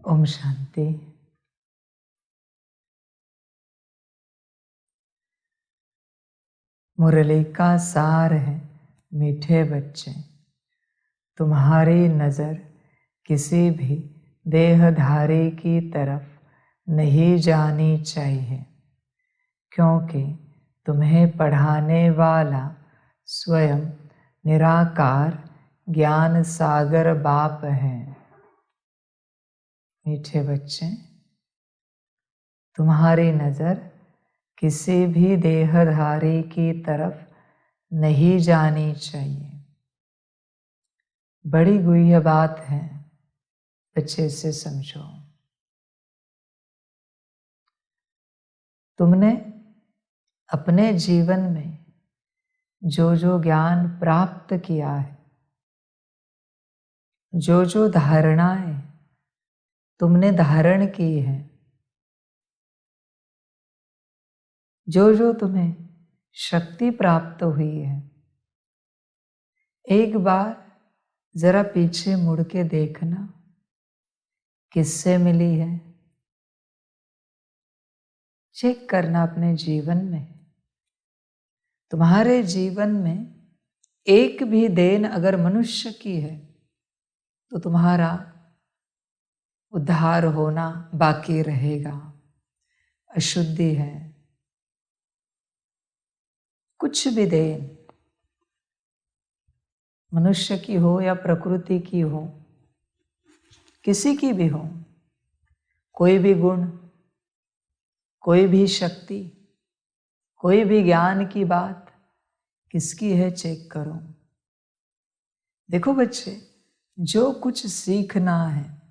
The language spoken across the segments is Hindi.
ओम शांति। मुरली का सार है मीठे बच्चे, तुम्हारी नज़र किसी भी देहधारी की तरफ नहीं जानी चाहिए, क्योंकि तुम्हें पढ़ाने वाला स्वयं निराकार ज्ञान सागर बाप है। मीठे बच्चे, तुम्हारी नज़र किसी भी देहधारी की तरफ नहीं जानी चाहिए। बड़ी गुह्य बात है, अच्छे से समझो। तुमने अपने जीवन में जो जो ज्ञान प्राप्त किया है, जो जो धारणाएं तुमने धारण की है, जो जो तुम्हें शक्ति प्राप्त हुई है, एक बार जरा पीछे मुड़ के देखना, किससे मिली है। चेक करना अपने जीवन में। तुम्हारे जीवन में एक भी देन अगर मनुष्य की है तो तुम्हारा उद्धार होना बाकी रहेगा। अशुद्धि है, कुछ भी देन मनुष्य की हो या प्रकृति की हो, किसी की भी हो, कोई भी गुण, कोई भी शक्ति, कोई भी ज्ञान की बात किसकी है, चेक करो। देखो बच्चे, जो कुछ सीखना है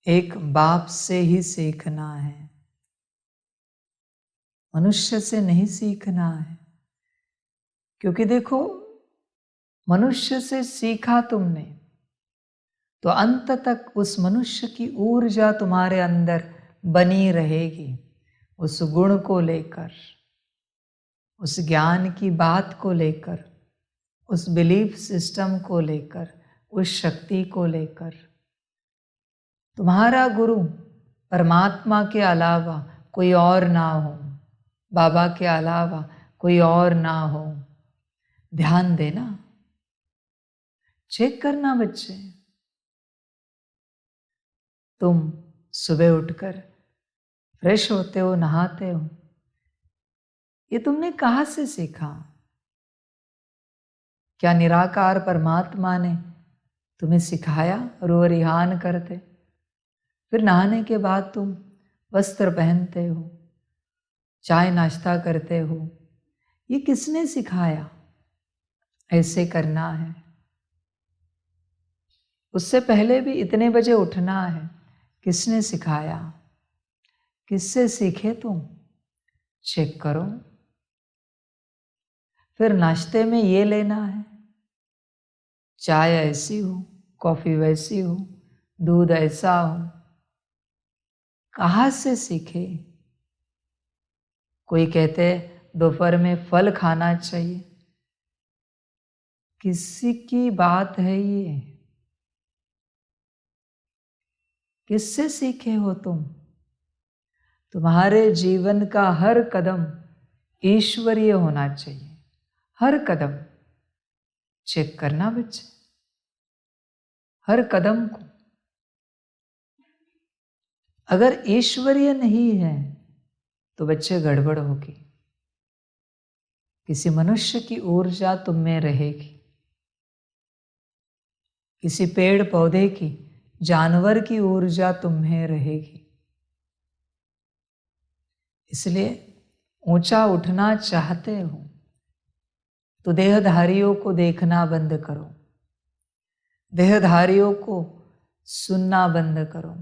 एक बाप से ही सीखना है, मनुष्य से नहीं सीखना है। क्योंकि देखो, मनुष्य से सीखा तुमने तो अंत तक उस मनुष्य की ऊर्जा तुम्हारे अंदर बनी रहेगी, उस गुण को लेकर, उस ज्ञान की बात को लेकर, उस बिलीफ सिस्टम को लेकर, उस शक्ति को लेकर। तुम्हारा गुरु परमात्मा के अलावा कोई और ना हो, बाबा के अलावा कोई और ना हो। ध्यान देना, चेक करना बच्चे। तुम सुबह उठकर फ्रेश होते हो, नहाते हो, ये तुमने कहाँ से सीखा? क्या निराकार परमात्मा ने तुम्हें सिखाया? रो रिहान करते, फिर नहाने के बाद तुम वस्त्र पहनते हो, चाय नाश्ता करते हो, ये किसने सिखाया? ऐसे करना है। उससे पहले भी इतने बजे उठना है, किसने सिखाया? किससे सीखे तुम? चेक करो। फिर नाश्ते में ये लेना है, चाय ऐसी हो, कॉफी वैसी हो, दूध ऐसा हो, कहाँ से सीखे? कोई कहते दोपहर में फल खाना चाहिए, किसी की बात है ये? किससे सीखे हो तुम? तुम्हारे जीवन का हर कदम ईश्वरीय होना चाहिए, हर कदम। चेक करना बच्चे, हर कदम को। अगर ईश्वरीय नहीं है तो बच्चे गड़बड़ होगी। किसी मनुष्य की ऊर्जा तुम में रहेगी, किसी पेड़ पौधे की, जानवर की ऊर्जा तुम में रहेगी। इसलिए ऊंचा उठना चाहते हो तो देहधारियों को देखना बंद करो, देहधारियों को सुनना बंद करो,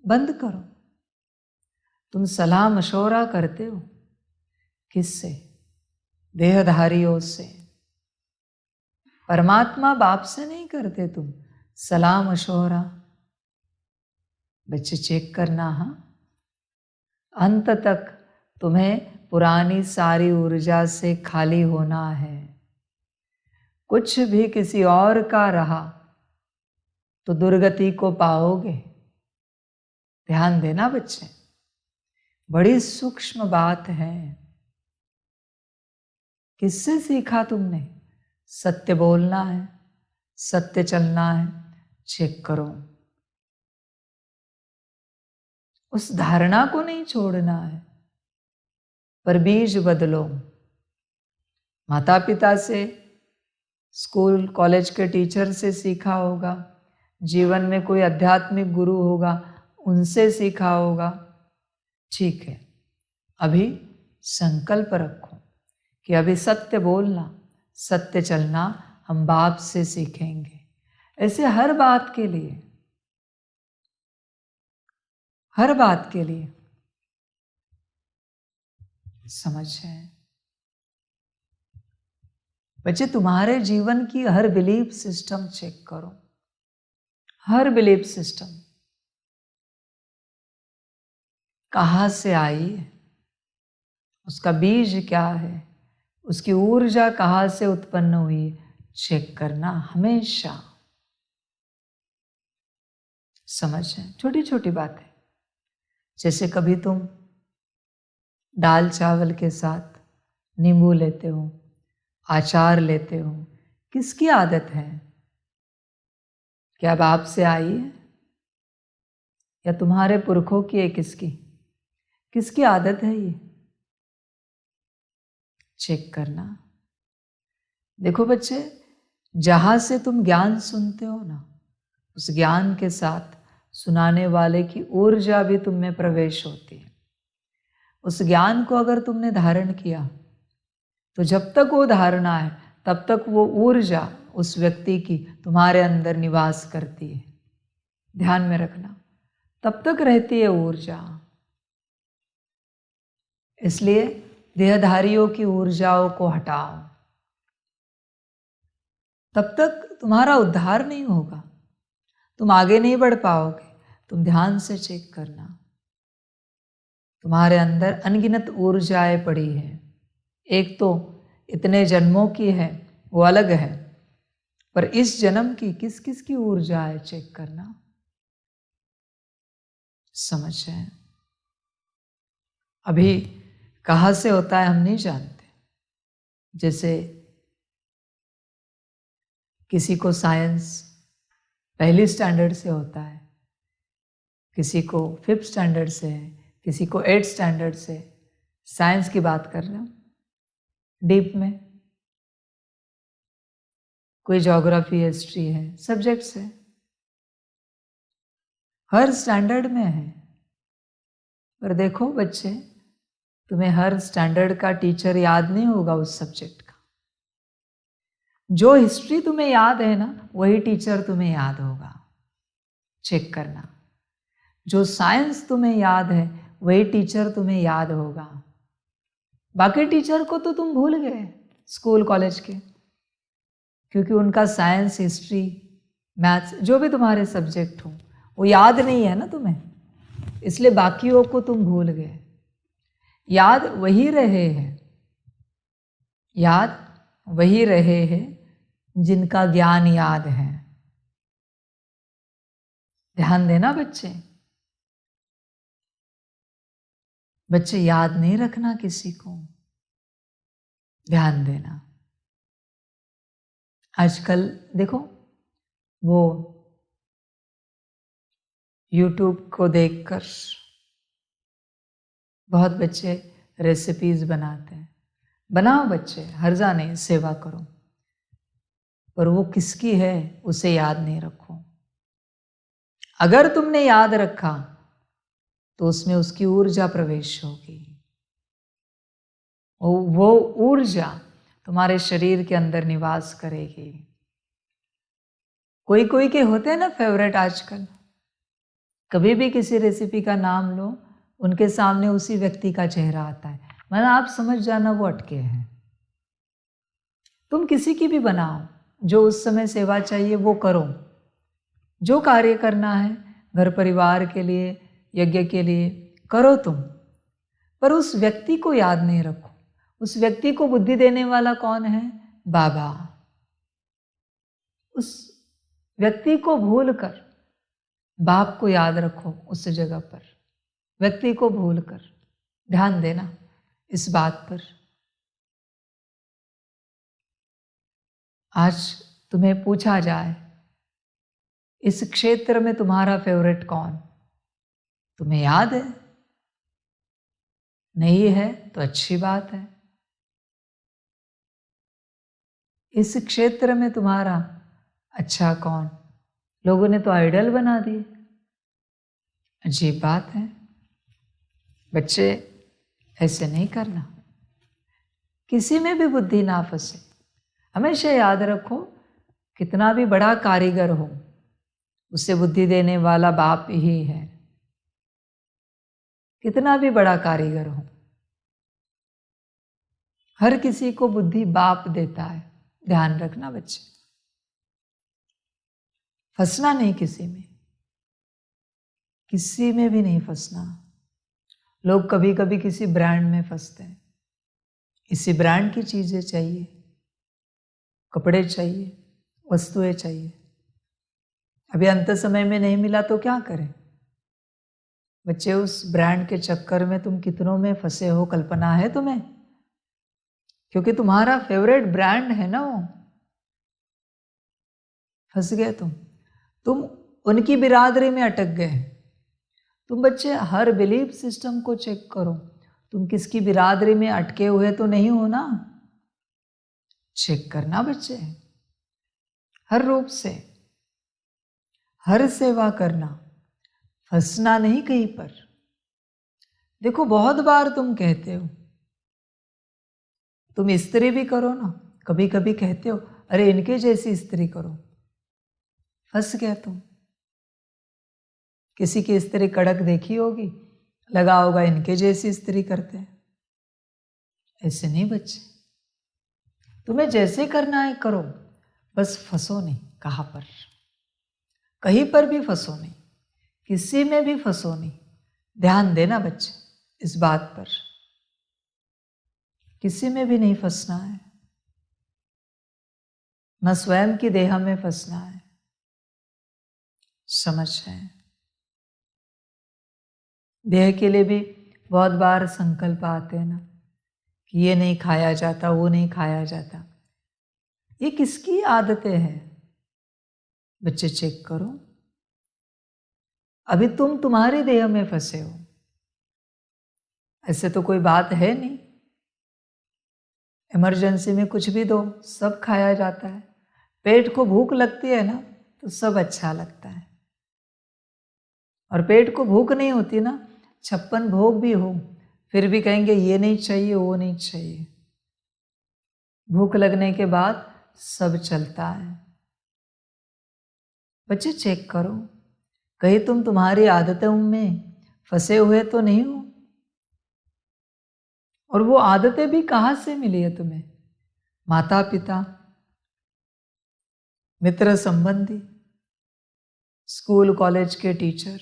बंद करो। तुम सलाह मशवरा करते हो, किससे? देहधारियों से। परमात्मा बाप से नहीं करते तुम सलाह मशवरा। बच्चे चेक करना, हाँ, अंत तक तुम्हें पुरानी सारी ऊर्जा से खाली होना है। कुछ भी किसी और का रहा तो दुर्गति को पाओगे। ध्यान देना बच्चे, बड़ी सूक्ष्म बात है। किससे सीखा तुमने? सत्य बोलना है, सत्य चलना है, चेक करो। उस धारणा को नहीं छोड़ना है, पर बीज बदलो। माता पिता से, स्कूल कॉलेज के टीचर से सीखा होगा, जीवन में कोई आध्यात्मिक गुरु होगा, उनसे सीखा होगा, ठीक है। अभी संकल्प रखो कि अभी सत्य बोलना, सत्य चलना हम बाप से सीखेंगे। ऐसे हर बात के लिए, हर बात के लिए समझ है बच्चे। तुम्हारे जीवन की हर बिलीफ सिस्टम चेक करो, हर बिलीफ सिस्टम कहाँ से आई है, उसका बीज क्या है, उसकी ऊर्जा कहाँ से उत्पन्न हुई, चेक करना हमेशा। समझ है? छोटी छोटी बातें, जैसे कभी तुम दाल चावल के साथ नींबू लेते हो, अचार लेते हो, किसकी आदत है? क्या बाप से आई है या तुम्हारे पुरखों की है? किसकी आदत है ये? चेक करना। देखो बच्चे, जहां से तुम ज्ञान सुनते हो ना, उस ज्ञान के साथ सुनाने वाले की ऊर्जा भी तुम में प्रवेश होती है। उस ज्ञान को अगर तुमने धारण किया तो जब तक वो धारणा है तब तक वो ऊर्जा उस व्यक्ति की तुम्हारे अंदर निवास करती है। ध्यान में रखना, तब तक रहती है ऊर्जा। इसलिए देहधारियों की ऊर्जाओं को हटाओ, तब तक तुम्हारा उद्धार नहीं होगा, तुम आगे नहीं बढ़ पाओगे। तुम ध्यान से चेक करना, तुम्हारे अंदर अनगिनत ऊर्जाएं पड़ी हैं। एक तो इतने जन्मों की है, वो अलग है, पर इस जन्म की किस किस की ऊर्जा है, चेक करना। समझ है? अभी कहाँ से होता है हम नहीं जानते। जैसे किसी को साइंस पहली स्टैंडर्ड से होता है, किसी को 5th स्टैंडर्ड से है, किसी को 8th स्टैंडर्ड से। साइंस की बात कर रहे हो, डीप में कोई ज्योग्राफी, हिस्ट्री है, सब्जेक्ट्स है, हर स्टैंडर्ड में है। पर देखो बच्चे, तुम्हें हर स्टैंडर्ड का टीचर याद नहीं होगा उस सब्जेक्ट का। जो हिस्ट्री तुम्हें याद है ना, वही टीचर तुम्हें याद होगा। चेक करना। जो साइंस तुम्हें याद है, वही टीचर तुम्हें याद होगा। बाकी टीचर को तो तुम भूल गए स्कूल कॉलेज के, क्योंकि उनका साइंस, हिस्ट्री, मैथ्स, जो भी तुम्हारे सब्जेक्ट हो, वो याद नहीं है ना तुम्हें, इसलिए बाकियों को तुम भूल गए। याद वही रहे हैं, याद वही रहे हैं जिनका ज्ञान याद है। ध्यान देना बच्चे, बच्चे याद नहीं रखना किसी को, ध्यान देना। आजकल देखो, वो YouTube को देखकर बहुत बच्चे रेसिपीज बनाते हैं। बनाओ बच्चे, हर्जा नहीं, सेवा करो, पर वो किसकी है उसे याद नहीं रखो। अगर तुमने याद रखा तो उसमें उसकी ऊर्जा प्रवेश होगी। वो ऊर्जा तुम्हारे शरीर के अंदर निवास करेगी। कोई कोई के होते हैं ना फेवरेट, आजकल कभी भी किसी रेसिपी का नाम लो, उनके सामने उसी व्यक्ति का चेहरा आता है, मतलब आप समझ जाना वो अटके हैं। तुम किसी की भी बनाओ, जो उस समय सेवा चाहिए वो करो, जो कार्य करना है घर परिवार के लिए, यज्ञ के लिए करो तुम, पर उस व्यक्ति को याद नहीं रखो। उस व्यक्ति को बुद्धि देने वाला कौन है? बाबा। उस व्यक्ति को भूलकर बाप को याद रखो उस जगह पर, व्यक्ति को भूलकर। ध्यान देना इस बात पर। आज तुम्हें पूछा जाए इस क्षेत्र में तुम्हारा फेवरेट कौन, तुम्हें याद है? नहीं है तो अच्छी बात है। इस क्षेत्र में तुम्हारा अच्छा कौन? लोगों ने तो आइडल बना दिए। अजीब बात है। बच्चे ऐसे नहीं करना, किसी में भी बुद्धि ना फंसे। हमेशा याद रखो, कितना भी बड़ा कारीगर हो, उसे बुद्धि देने वाला बाप ही है। कितना भी बड़ा कारीगर हो, हर किसी को बुद्धि बाप देता है। ध्यान रखना बच्चे, फंसना नहीं किसी में, किसी में भी नहीं फंसना। लोग कभी कभी किसी ब्रांड में फंसते हैं, इसी ब्रांड की चीजें चाहिए, कपड़े चाहिए, वस्तुएं चाहिए। अभी अंत समय में नहीं मिला तो क्या करें? बच्चे, उस ब्रांड के चक्कर में तुम कितनों में फंसे हो, कल्पना है तुम्हें? क्योंकि तुम्हारा फेवरेट ब्रांड है ना वो। फंस गए तुम उनकी बिरादरी में अटक गए। तुम बच्चे हर बिलीफ सिस्टम को चेक करो, तुम किसकी बिरादरी में अटके हुए तो नहीं हो ना। चेक करना बच्चे, हर रूप से हर सेवा करना, फंसना नहीं कहीं पर। देखो, बहुत बार तुम कहते हो, तुम स्त्री भी करो ना, कभी कभी कहते हो अरे इनके जैसी स्त्री करो। फंस गया तुम। किसी की स्त्री कड़क देखी होगी, लगा होगा इनके जैसी स्त्री करते हैं। ऐसे नहीं बच्चे, तुम्हें जैसे करना है करो, बस फंसो नहीं। कहाँ पर? कहीं पर भी फंसो नहीं, किसी में भी फंसो नहीं। ध्यान देना बच्चे इस बात पर, किसी में भी नहीं फंसना है, न स्वयं की देह में फंसना है। समझ है? देह के लिए भी बहुत बार संकल्प आते हैं ना कि ये नहीं खाया जाता, वो नहीं खाया जाता। ये किसकी आदतें हैं? बच्चे चेक करो, अभी तुम तुम्हारी देह में फंसे हो। ऐसे तो कोई बात है नहीं, इमरजेंसी में कुछ भी दो सब खाया जाता है। पेट को भूख लगती है ना तो सब अच्छा लगता है, और पेट को भूख नहीं होती ना, 56 भोग भी हो फिर भी कहेंगे ये नहीं चाहिए, वो नहीं चाहिए। भूख लगने के बाद सब चलता है। बच्चे चेक करो, कहीं तुम तुम्हारी आदतों में फंसे हुए तो नहीं हो। और वो आदतें भी कहाँ से मिली है तुम्हें? माता पिता, मित्र संबंधी, स्कूल कॉलेज के टीचर,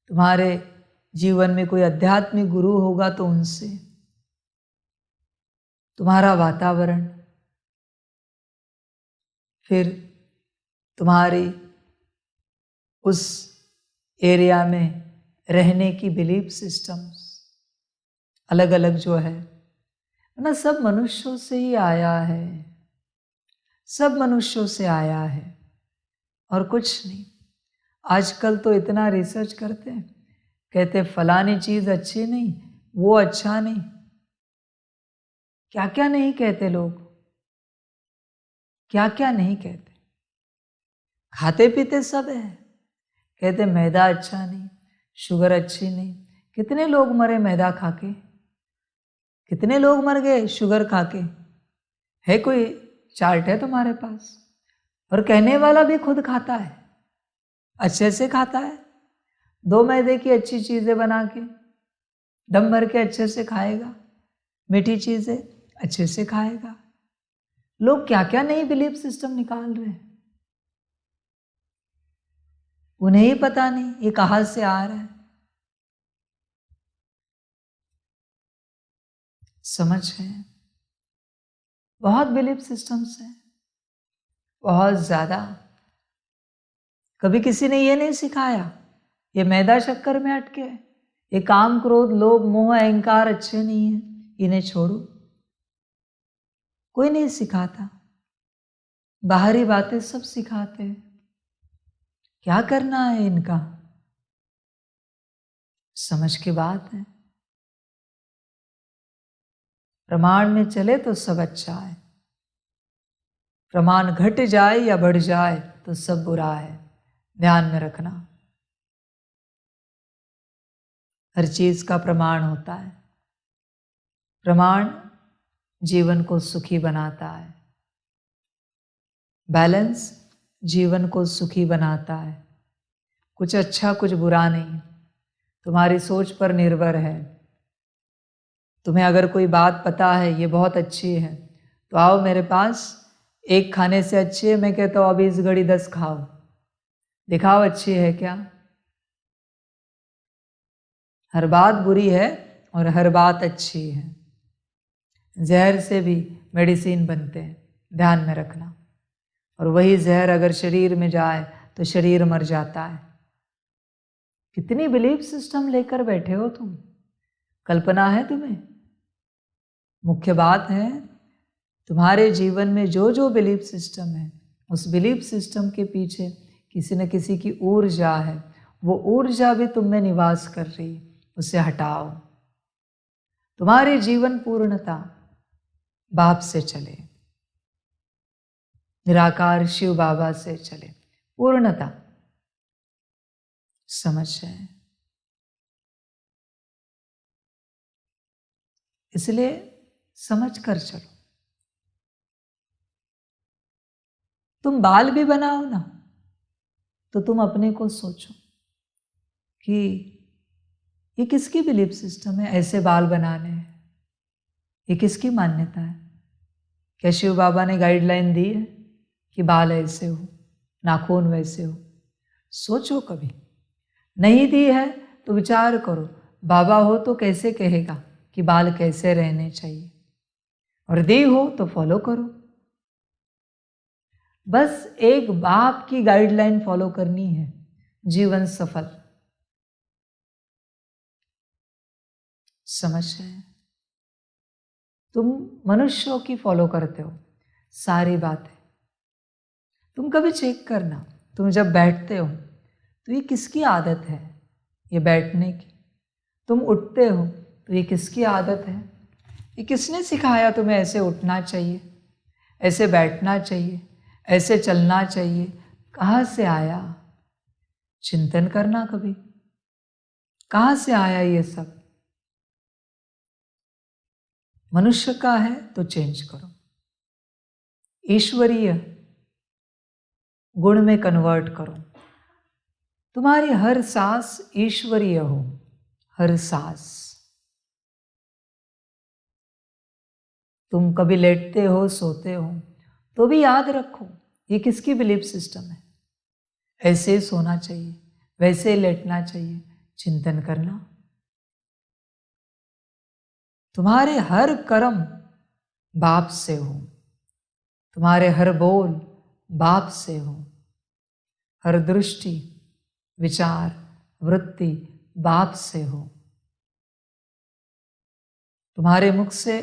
तुम्हारे जीवन में कोई आध्यात्मिक गुरु होगा तो उनसे, तुम्हारा वातावरण, फिर तुम्हारी उस एरिया में रहने की बिलीफ सिस्टम्स अलग अलग जो है ना, सब मनुष्यों से ही आया है, सब मनुष्यों से आया है और कुछ नहीं। आजकल तो इतना रिसर्च करते हैं, कहते फलानी चीज अच्छी नहीं, वो अच्छा नहीं, क्या क्या नहीं कहते लोग, क्या क्या नहीं कहते। खाते पीते सब है, कहते मैदा अच्छा नहीं, शुगर अच्छी नहीं। कितने लोग मरे मैदा खाके, कितने लोग मर गए शुगर खाके। है कोई चार्ट है तुम्हारे पास? और कहने वाला भी खुद खाता है, अच्छे से खाता है। 2 मैदे की अच्छी चीजें बना के दम भर के अच्छे से खाएगा, मीठी चीजें अच्छे से खाएगा। लोग क्या क्या नई बिलीफ सिस्टम निकाल रहे हैं, उन्हें ही पता नहीं ये कहां से आ रहा है। समझ है? बहुत बिलीफ सिस्टम्स हैं, बहुत ज्यादा। कभी किसी ने ये नहीं सिखाया ये मैदा शक्कर में अटके है, ये काम क्रोध लोभ मोह अहंकार अच्छे नहीं है, इन्हें छोड़ो। कोई नहीं सिखाता, बाहरी बातें सब सिखाते हैं। क्या करना है इनका? समझ की बात है। प्रमाण में चले तो सब अच्छा है, प्रमाण घट जाए या बढ़ जाए तो सब बुरा है। ध्यान में रखना, हर चीज का प्रमाण होता है। प्रमाण जीवन को सुखी बनाता है, बैलेंस जीवन को सुखी बनाता है। कुछ अच्छा कुछ बुरा नहीं, तुम्हारी सोच पर निर्भर है। तुम्हें अगर कोई बात पता है ये बहुत अच्छी है तो आओ मेरे पास, एक खाने से अच्छी है, मैं कहता हूँ अभी इस घड़ी 10 खाओ, दिखाओ अच्छी है क्या। हर बात बुरी है और हर बात अच्छी है। जहर से भी मेडिसिन बनते हैं, ध्यान में रखना। और वही जहर अगर शरीर में जाए तो शरीर मर जाता है। कितनी बिलीफ सिस्टम लेकर बैठे हो तुम, कल्पना है तुम्हें? मुख्य बात है तुम्हारे जीवन में जो जो बिलीफ सिस्टम है, उस बिलीफ सिस्टम के पीछे किसी न किसी की ऊर्जा है। वो ऊर्जा भी तुम में निवास कर रही, उसे हटाओ। तुम्हारी जीवन पूर्णता बाप से चले, निराकार शिव बाबा से चले, पूर्णता। समझ जाए, इसलिए समझ कर चलो। तुम बाल भी बनाओ ना तो तुम अपने को सोचो कि ये किसकी बिलीफ सिस्टम है, ऐसे बाल बनाने हैं, ये किसकी मान्यता है? क्या शिव बाबा ने गाइडलाइन दी है कि बाल ऐसे हो, नाखून वैसे हो? सोचो कभी। नहीं दी है तो विचार करो, बाबा हो तो कैसे कहेगा कि बाल कैसे रहने चाहिए, और दी हो तो फॉलो करो। बस एक बाप की गाइडलाइन फॉलो करनी है, जीवन सफल। समझ रहे? तुम मनुष्यों की फॉलो करते हो सारी बातें। तुम कभी चेक करना, तुम जब बैठते हो तो ये किसकी आदत है, ये बैठने की? तुम उठते हो तो ये किसकी आदत है? ये किसने सिखाया तुम्हें ऐसे उठना चाहिए, ऐसे बैठना चाहिए, ऐसे चलना चाहिए? कहाँ से आया? चिंतन करना कभी, कहाँ से आया ये सब? मनुष्य का है तो चेंज करो, ईश्वरीय गुण में कन्वर्ट करो। तुम्हारी हर सांस ईश्वरीय हो, हर सांस। तुम कभी लेटते हो, सोते हो तो भी याद रखो ये किसकी बिलीफ सिस्टम है। ऐसे सोना चाहिए, वैसे लेटना चाहिए, चिंतन करना। तुम्हारे हर कर्म बाप से हो, तुम्हारे हर बोल बाप से हो, हर दृष्टि विचार वृत्ति बाप से हो। तुम्हारे मुख से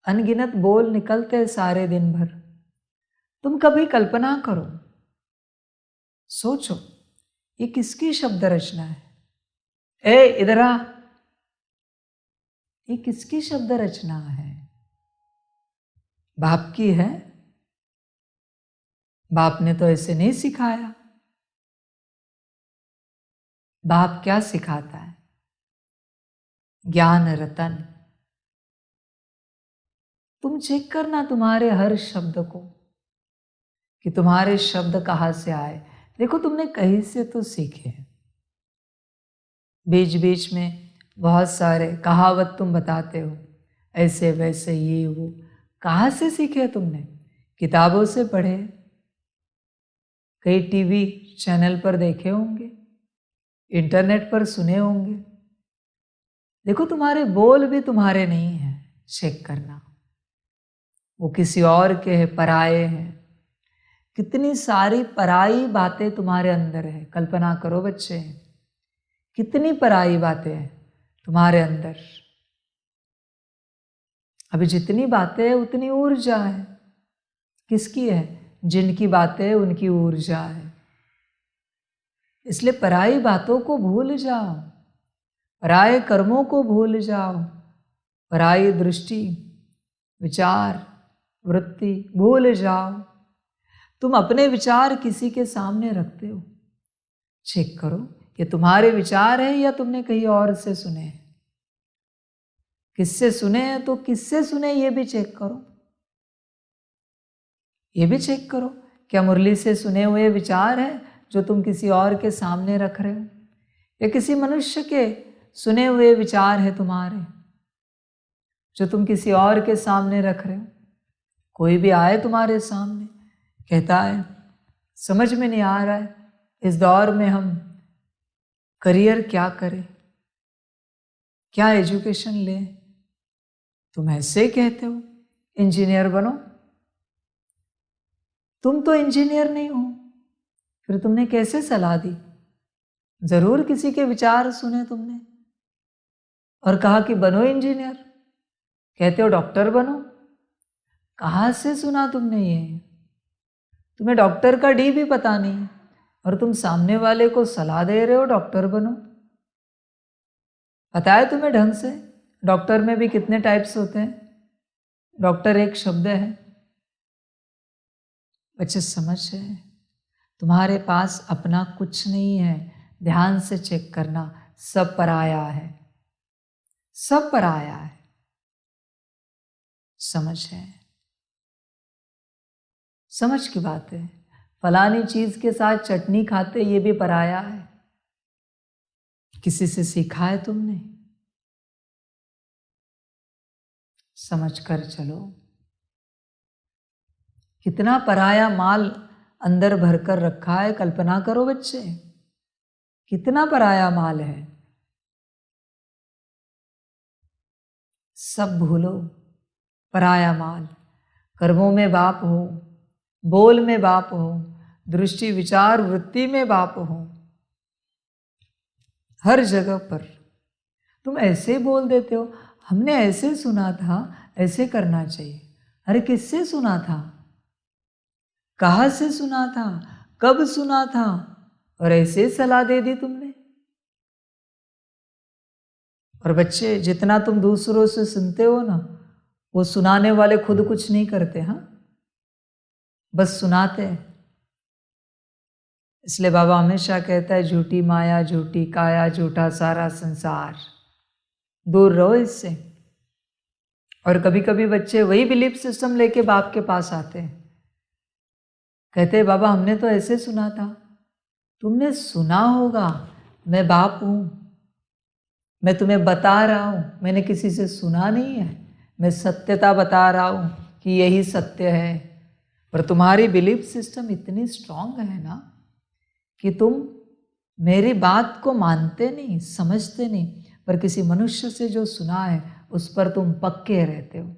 अनगिनत बोल निकलते सारे दिन भर। तुम कभी कल्पना करो, सोचो ये किसकी शब्द रचना है? ए इधर आ, ये किसकी शब्द रचना है? बाप की है। बाप ने तो ऐसे नहीं सिखाया। बाप क्या सिखाता है? ज्ञान रतन। तुम चेक करना तुम्हारे हर शब्द को कि तुम्हारे शब्द कहाँ से आए। देखो तुमने कहीं से तो सीखे हैं, बीच बीच में बहुत सारे कहावत तुम बताते हो, ऐसे वैसे ये वो। कहाँ से सीखे तुमने? किताबों से पढ़े, कई टीवी चैनल पर देखे होंगे, इंटरनेट पर सुने होंगे। देखो तुम्हारे बोल भी तुम्हारे नहीं हैं, चेक करना। वो किसी और के हैं, पराये हैं। कितनी सारी पराई बातें तुम्हारे अंदर है। कल्पना करो बच्चे, कितनी पराई बातें हैं तुम्हारे अंदर। अभी जितनी बातें है उतनी ऊर्जा है। किसकी है? जिनकी बातें उनकी ऊर्जा है। इसलिए पराई बातों को भूल जाओ, पराये कर्मों को भूल जाओ, पराई दृष्टि, विचार, वृत्ति भूल जाओ। तुम अपने विचार किसी के सामने रखते हो, चेक करो ये तुम्हारे विचार है या तुमने कहीं और से सुने हैं। किससे सुने हैं तो किससे सुने ये भी चेक करो। ये भी चेक करो क्या मुरली से सुने हुए विचार है जो तुम किसी और के सामने रख रहे हो, या किसी मनुष्य के सुने हुए विचार है तुम्हारे जो तुम किसी और के सामने रख रहे हो। कोई भी आए तुम्हारे सामने कहता है समझ में नहीं आ रहा है इस दौर में हम करियर क्या करें, क्या एजुकेशन लें, तुम ऐसे कहते हो इंजीनियर बनो। तुम तो इंजीनियर नहीं हो, फिर तुमने कैसे सलाह दी? जरूर किसी के विचार सुने तुमने और कहा कि बनो इंजीनियर। कहते हो डॉक्टर बनो। कहाँ से सुना तुमने ये? तुम्हें डॉक्टर का डी भी पता नहीं और तुम सामने वाले को सलाह दे रहे हो डॉक्टर बनो। पता है तुम्हें ढंग से डॉक्टर में भी कितने टाइप्स होते हैं? डॉक्टर एक शब्द है। बच्चे समझ है तुम्हारे पास अपना कुछ नहीं है। ध्यान से चेक करना, सब पराया है, सब पराया है। समझ है, समझ की बात है। फलानी चीज के साथ चटनी खाते ये भी पराया है। किसी से सीखा है तुमने? समझ कर चलो। कितना पराया माल अंदर भरकर रखा है, कल्पना करो बच्चे, कितना पराया माल है। सब भूलो, पराया माल। कर्मों में बाप हो, बोल में बाप हो, दृष्टि विचार वृत्ति में बाप हो, हर जगह पर तुम ऐसे बोल देते हो हमने ऐसे सुना था, ऐसे करना चाहिए। अरे किससे सुना था? कहाँ से सुना था? कब सुना था? और ऐसे सलाह दे दी तुमने। और बच्चे जितना तुम दूसरों से सुनते हो ना, वो सुनाने वाले खुद कुछ नहीं करते, हाँ, बस सुनाते हैं। इसलिए बाबा हमेशा कहता है झूठी माया, झूठी काया, झूठा सारा संसार, दूर रहो इससे। और कभी कभी बच्चे वही बिलीफ सिस्टम लेके बाप के पास आते हैं, कहते हैं बाबा हमने तो ऐसे सुना था। तुमने सुना होगा, मैं बाप हूं, मैं तुम्हें बता रहा हूं, मैंने किसी से सुना नहीं है, मैं सत्यता बता रहा हूं कि यही सत्य है। पर तुम्हारी बिलीफ सिस्टम इतनी स्ट्रांग है ना कि तुम मेरी बात को मानते नहीं, समझते नहीं, पर किसी मनुष्य से जो सुना है उस पर तुम पक्के रहते हो।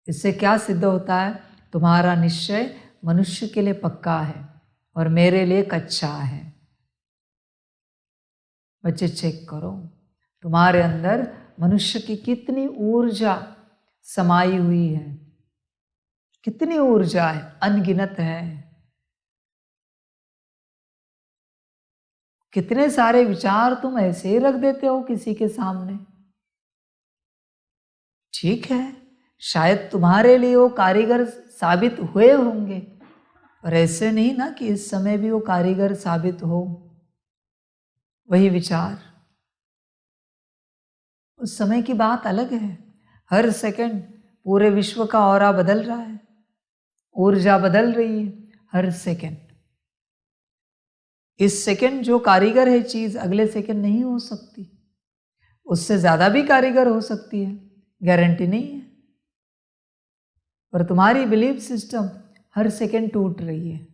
इससे क्या सिद्ध होता है? तुम्हारा निश्चय मनुष्य के लिए पक्का है और मेरे लिए कच्चा है। बच्चे चेक करो तुम्हारे अंदर मनुष्य की कितनी ऊर्जा समाई हुई है, कितनी ऊर्जा है, अनगिनत है। कितने सारे विचार तुम ऐसे ही रख देते हो किसी के सामने। ठीक है, शायद तुम्हारे लिए वो कारीगर साबित हुए होंगे, पर ऐसे नहीं ना कि इस समय भी वो कारीगर साबित हो। वही विचार, उस समय की बात अलग है। हर सेकंड पूरे विश्व का ऑरा बदल रहा है, ऊर्जा बदल रही है हर सेकंड। इस सेकंड जो कारीगर है चीज अगले सेकंड नहीं हो सकती, उससे ज्यादा भी कारीगर हो सकती है, गारंटी नहीं है। पर तुम्हारी बिलीफ सिस्टम हर सेकंड टूट रही है,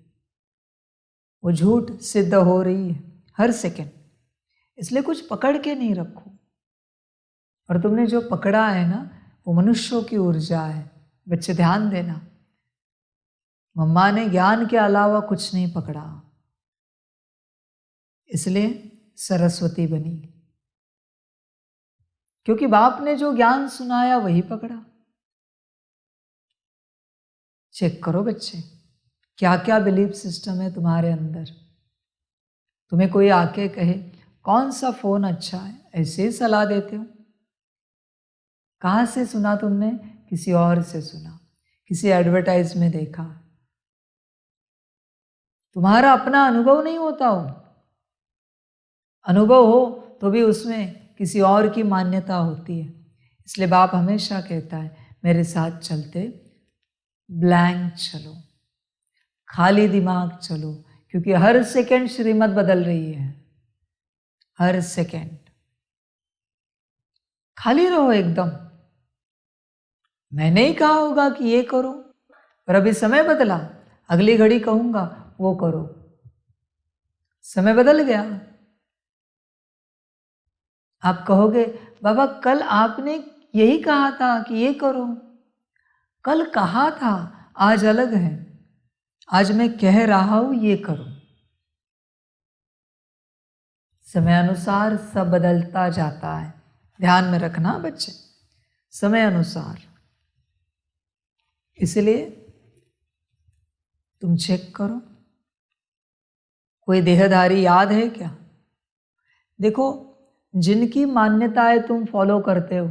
वो झूठ सिद्ध हो रही है हर सेकंड। इसलिए कुछ पकड़ के नहीं रखो। और तुमने जो पकड़ा है ना वो मनुष्यों की ऊर्जा है। बच्चे ध्यान देना, मम्मा ने ज्ञान के अलावा कुछ नहीं पकड़ा, इसलिए सरस्वती बनी, क्योंकि बाप ने जो ज्ञान सुनाया वही पकड़ा। चेक करो बच्चे, क्या क्या बिलीफ सिस्टम है तुम्हारे अंदर। तुम्हें कोई आके कहे कौन सा फोन अच्छा है, ऐसे ही सलाह देते हो। कहाँ से सुना तुमने? किसी और से सुना, किसी एडवर्टाइज में देखा। तुम्हारा अपना अनुभव नहीं होता हो, अनुभव हो तो भी उसमें किसी और की मान्यता होती है। इसलिए बाप हमेशा कहता है मेरे साथ चलते ब्लैंक चलो, खाली दिमाग चलो, क्योंकि हर सेकंड श्रीमत बदल रही है। हर सेकंड खाली रहो एकदम। मैंने ही कहा होगा कि ये करो, पर अभी समय बदला, अगली घड़ी कहूंगा वो करो, समय बदल गया। आप कहोगे बाबा कल आपने यही कहा था कि ये करो। कल कहा था, आज अलग है। आज मैं कह रहा हूं ये करो। समय अनुसार सब बदलता जाता है, ध्यान में रखना बच्चे, समय अनुसार। इसलिए तुम चेक करो, कोई देहधारी याद है क्या? देखो, जिनकी मान्यताएं तुम फॉलो करते हो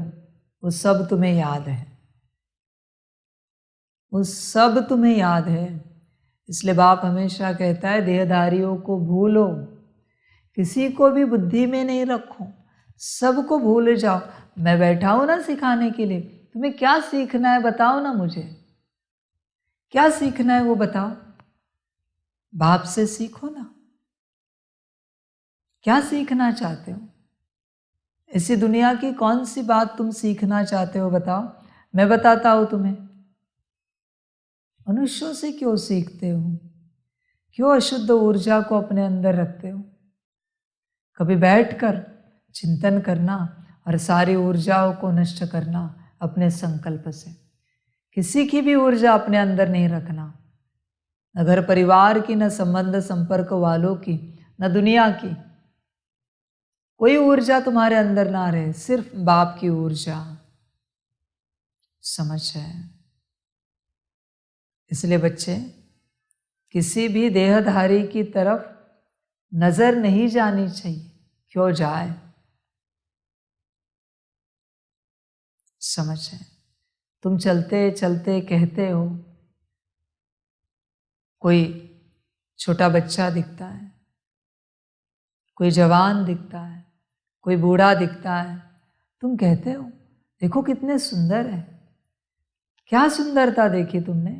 वो सब तुम्हें याद है, वो सब तुम्हें याद है। इसलिए बाप हमेशा कहता है देहधारियों को भूलो, किसी को भी बुद्धि में नहीं रखो, सबको भूल जाओ। मैं बैठा हूं ना सिखाने के लिए, तुम्हें क्या सीखना है बताओ ना मुझे, क्या सीखना है वो बताओ। बाप से सीखो ना, क्या सीखना चाहते हो? ऐसी दुनिया की कौन सी बात तुम सीखना चाहते हो बताओ, मैं बताता हूं तुम्हें। मनुष्यों से क्यों सीखते हो? क्यों अशुद्ध ऊर्जा को अपने अंदर रखते हो? कभी बैठकर चिंतन करना और सारी ऊर्जाओं को नष्ट करना अपने संकल्प से। किसी की भी ऊर्जा अपने अंदर नहीं रखना, न घर परिवार की, न संबंध संपर्क वालों की, न दुनिया की। कोई ऊर्जा तुम्हारे अंदर ना रहे, सिर्फ बाप की ऊर्जा। समझ है? इसलिए बच्चे, किसी भी देहधारी की तरफ नजर नहीं जानी चाहिए, क्यों जाए। समझ है? तुम चलते चलते कहते हो, कोई छोटा बच्चा दिखता है, कोई जवान दिखता है, कोई बूढ़ा दिखता है, तुम कहते हो देखो कितने सुंदर है। क्या सुंदरता देखी तुमने?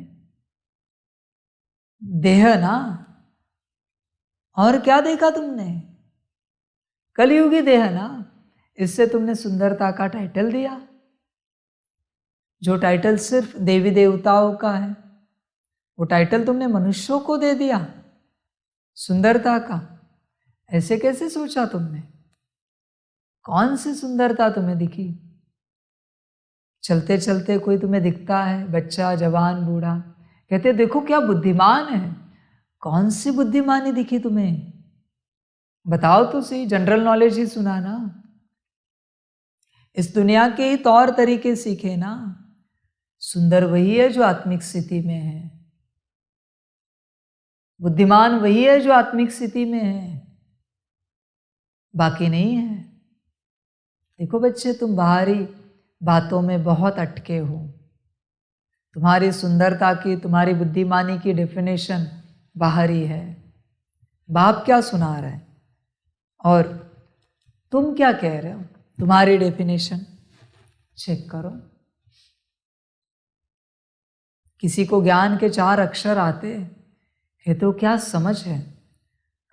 देह ना, और क्या देखा तुमने? कलयुगी देह ना। इससे तुमने सुंदरता का टाइटल दिया, जो टाइटल सिर्फ देवी देवताओं का है, वो टाइटल तुमने मनुष्यों को दे दिया सुंदरता का। ऐसे कैसे सोचा तुमने? कौन सी सुंदरता तुम्हें दिखी? चलते चलते कोई तुम्हें दिखता है, बच्चा, जवान, बूढ़ा, कहते देखो क्या बुद्धिमान है। कौन सी बुद्धिमानी दिखी तुम्हें? बताओ तो सही, जनरल नॉलेज ही सुना ना, इस दुनिया के ही तौर तरीके सीखे ना। सुंदर वही है जो आत्मिक स्थिति में है, बुद्धिमान वही है जो आत्मिक स्थिति में है, बाकी नहीं है। देखो बच्चे, तुम बाहरी बातों में बहुत अटके हो। तुम्हारी सुंदरता की, तुम्हारी बुद्धिमानी की डेफिनेशन बाहरी है। बाप क्या सुना रहा है और तुम क्या कह रहे हो? तुम्हारी डेफिनेशन चेक करो। किसी को ज्ञान के 4 अक्षर आते है तो क्या समझ है?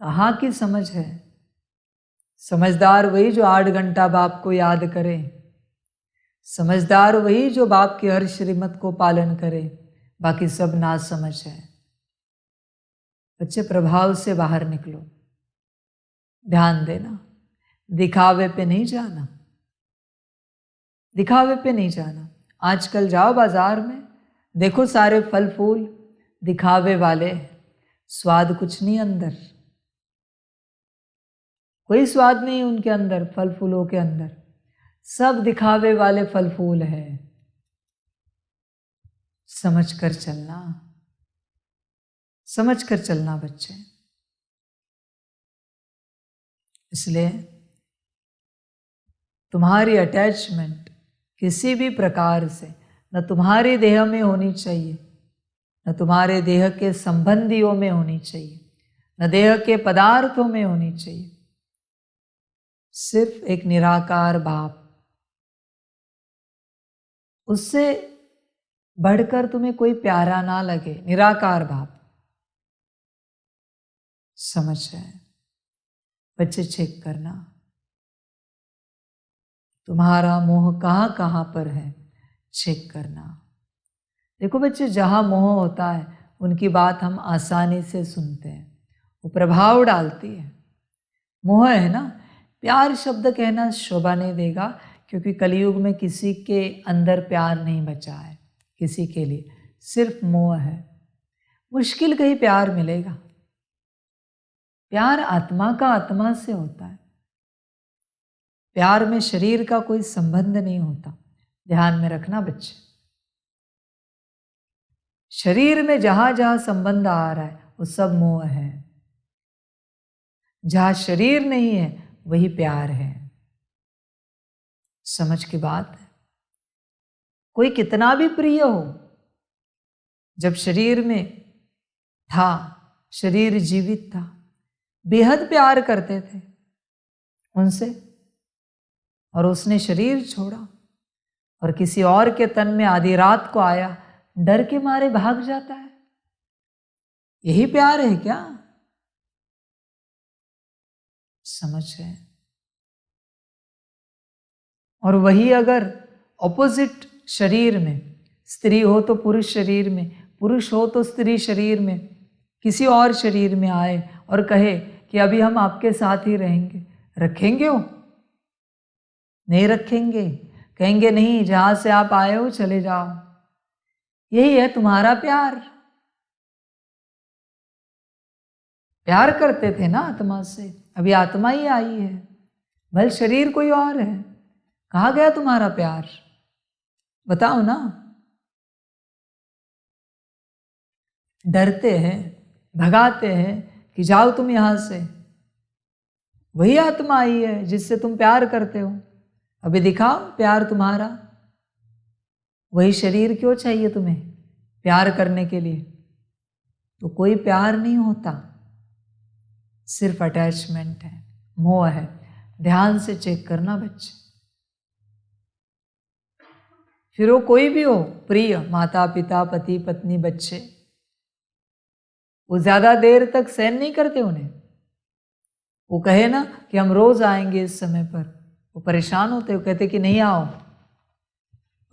कहाँ की समझ है? समझदार वही जो 8 घंटा बाप को याद करे, समझदार वही जो बाप की हर श्रीमत को पालन करे, बाकी सब ना समझ है। बच्चे, प्रभाव से बाहर निकलो, ध्यान देना, दिखावे पे नहीं जाना, दिखावे पे नहीं जाना। आजकल जाओ बाजार में, देखो सारे फल फूल दिखावे वाले, स्वाद कुछ नहीं अंदर, कोई स्वाद नहीं उनके अंदर, फल फूलों के अंदर सब दिखावे वाले फल फूल है। समझ कर चलना, समझ कर चलना बच्चे। इसलिए तुम्हारी अटैचमेंट किसी भी प्रकार से न तुम्हारे देह में होनी चाहिए, न तुम्हारे देह के संबंधियों में होनी चाहिए, न देह के पदार्थों में होनी चाहिए। सिर्फ एक निराकार भाव, उससे बढ़कर तुम्हें कोई प्यारा ना लगे, निराकार भाव। समझ है बच्चे? चेक करना तुम्हारा मोह कहाँ कहाँ पर है, चेक करना। देखो बच्चे, जहाँ मोह होता है उनकी बात हम आसानी से सुनते हैं, वो प्रभाव डालती है। मोह है ना, प्यार शब्द कहना शोभा नहीं देगा, क्योंकि कलयुग में किसी के अंदर प्यार नहीं बचा है, किसी के लिए सिर्फ मोह है। मुश्किल कहीं प्यार मिलेगा। प्यार आत्मा का आत्मा से होता है, प्यार में शरीर का कोई संबंध नहीं होता। ध्यान में रखना बच्चे, शरीर में जहां जहां संबंध आ रहा है वो सब मोह है, जहां शरीर नहीं है वही प्यार है। समझ की बात है? कोई कितना भी प्रिय हो, जब शरीर में था, शरीर जीवित था, बेहद प्यार करते थे उनसे, और उसने शरीर छोड़ा और किसी और के तन में आधी रात को आया, डर के मारे भाग जाता है। यही प्यार है क्या? समझ है? और वही अगर ऑपोजिट शरीर में, स्त्री हो तो पुरुष शरीर में, पुरुष हो तो स्त्री शरीर में, किसी और शरीर में आए और कहे कि अभी हम आपके साथ ही रहेंगे, रखेंगे हो? नहीं रखेंगे। कहेंगे नहीं, जहां से आप आए हो चले जाओ। यही है तुम्हारा प्यार। प्यार करते थे ना आत्मा से, अभी आत्मा ही आई है, भले शरीर कोई और है। कहाँ गया तुम्हारा प्यार? बताओ ना। डरते हैं, भगाते हैं कि जाओ तुम यहां से। वही आत्मा आई है जिससे तुम प्यार करते हो, अभी दिखाओ प्यार तुम्हारा। वही शरीर क्यों चाहिए तुम्हें प्यार करने के लिए? तो कोई प्यार नहीं होता, सिर्फ अटैचमेंट है, मोह है। ध्यान से चेक करना बच्चे। फिर वो कोई भी हो, प्रिय, माता पिता, पति पत्नी, बच्चे, वो ज्यादा देर तक सहन नहीं करते उन्हें। वो कहे ना कि हम रोज आएंगे इस समय पर, वो परेशान होते, वो कहते कि नहीं आओ,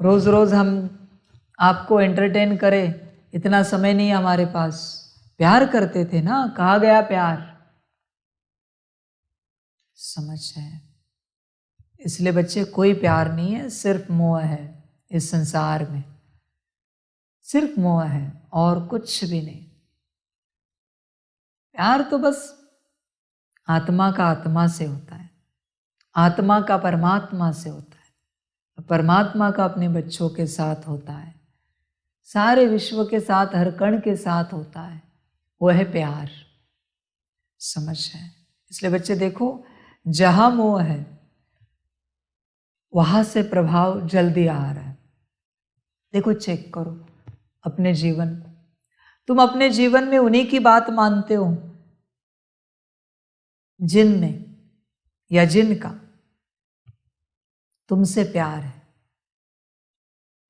रोज रोज हम आपको एंटरटेन करें, इतना समय नहीं हमारे पास। प्यार करते थे ना, कहा गया प्यार? समझ है? इसलिए बच्चे, कोई प्यार नहीं है, सिर्फ मोह है। इस संसार में सिर्फ मोह है और कुछ भी नहीं। प्यार तो बस आत्मा का आत्मा से होता है, आत्मा का परमात्मा से होता है, परमात्मा का अपने बच्चों के साथ होता है, सारे विश्व के साथ, हर कण के साथ होता है। वो है प्यार। समझ है? इसलिए बच्चे देखो, जहां मोह है वहां से प्रभाव जल्दी आ रहा है। देखो, चेक करो अपने जीवन को। तुम अपने जीवन में उन्हीं की बात मानते हो जिनमें या जिनका तुमसे प्यार है,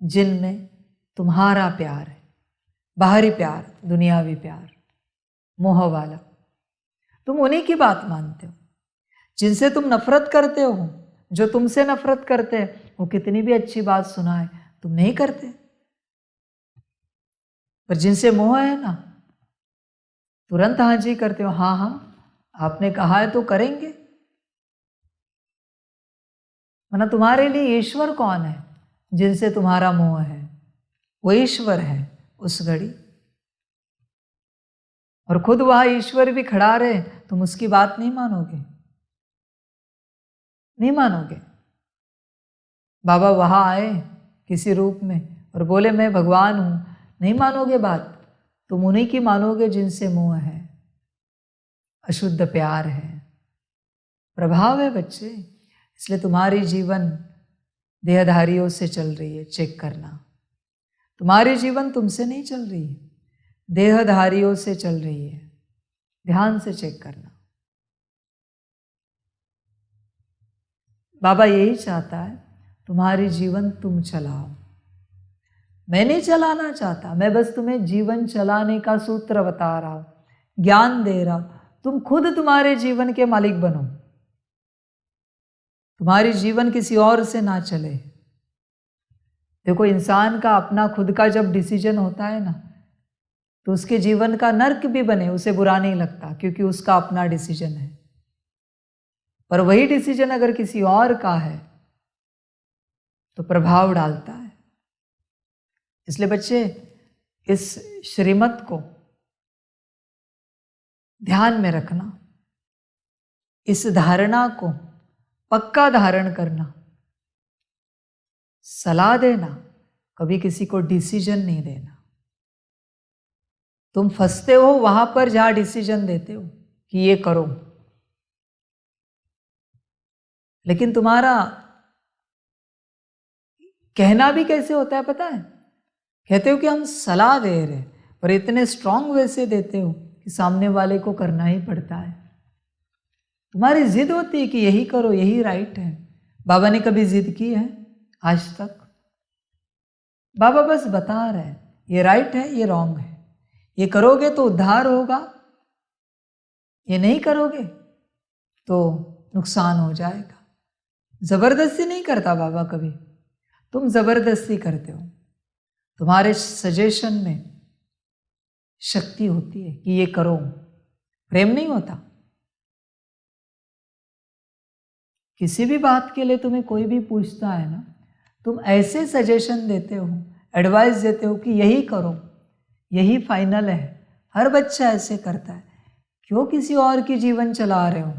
जिनमें तुम्हारा प्यार है, बाहरी प्यार, दुनियावी प्यार, मोह वाला। तुम उन्हीं की बात मानते हो। जिनसे तुम नफरत करते हो, जो तुमसे नफरत करते हैं, वो कितनी भी अच्छी बात सुनाए तुम नहीं करते। पर जिनसे मोह है ना, तुरंत हाँ जी करते हो। हाँ हाँ, आपने कहा है तो करेंगे। वरना तुम्हारे लिए ईश्वर कौन है जिनसे तुम्हारा मोह है? वो ईश्वर है उस घड़ी। और खुद वहां ईश्वर भी खड़ा रहे, तुम उसकी बात नहीं मानोगे, नहीं मानोगे। बाबा वहां आए किसी रूप में और बोले मैं भगवान हूं, नहीं मानोगे बात। तुम उन्हीं की मानोगे जिनसे मोह है, अशुद्ध प्यार है, प्रभाव है बच्चे। इसलिए तुम्हारी जीवन देहधारियों से चल रही है, चेक करना। तुम्हारी जीवन तुमसे नहीं चल रही है, देहधारियों से चल रही है, ध्यान से चेक करना। बाबा यही चाहता है तुम्हारी जीवन तुम चलाओ। मैं नहीं चलाना चाहता, मैं बस तुम्हें जीवन चलाने का सूत्र बता रहा हूं, ज्ञान दे रहा हूं। तुम खुद तुम्हारे जीवन के मालिक बनो, तुम्हारी जीवन किसी और से ना चले। देखो, इंसान का अपना खुद का जब डिसीजन होता है ना, तो उसके जीवन का नर्क भी बने उसे बुरा नहीं लगता, क्योंकि उसका अपना डिसीजन है। पर वही डिसीजन अगर किसी और का है तो प्रभाव डालता है। इसलिए बच्चे, इस श्रीमत को ध्यान में रखना, इस धारणा को पक्का धारण करना। सलाह देना, कभी किसी को डिसीजन नहीं देना। तुम फंसते हो वहां पर जहां डिसीजन देते हो कि ये करो, लेकिन तुम्हारा कहना भी कैसे होता है पता है? कहते हो कि हम सलाह दे रहे हैं, पर इतने स्ट्रांग वे से देते हो कि सामने वाले को करना ही पड़ता है। तुम्हारी जिद होती है कि यही करो, यही राइट है। बाबा ने कभी जिद की है आज तक? बाबा बस बता रहे हैं ये राइट है, ये रॉन्ग है, ये करोगे तो उद्धार होगा, ये नहीं करोगे तो नुकसान हो जाएगा। जबरदस्ती नहीं करता बाबा कभी, तुम जबरदस्ती करते हो। तुम्हारे सजेशन में शक्ति होती है कि ये करो, प्रेम नहीं होता। किसी भी बात के लिए तुम्हें कोई भी पूछता है ना, तुम ऐसे सजेशन देते हो, एडवाइस देते हो कि यही करो, यही फाइनल है। हर बच्चा ऐसे करता है। क्यों किसी और की जीवन चला रहे हो?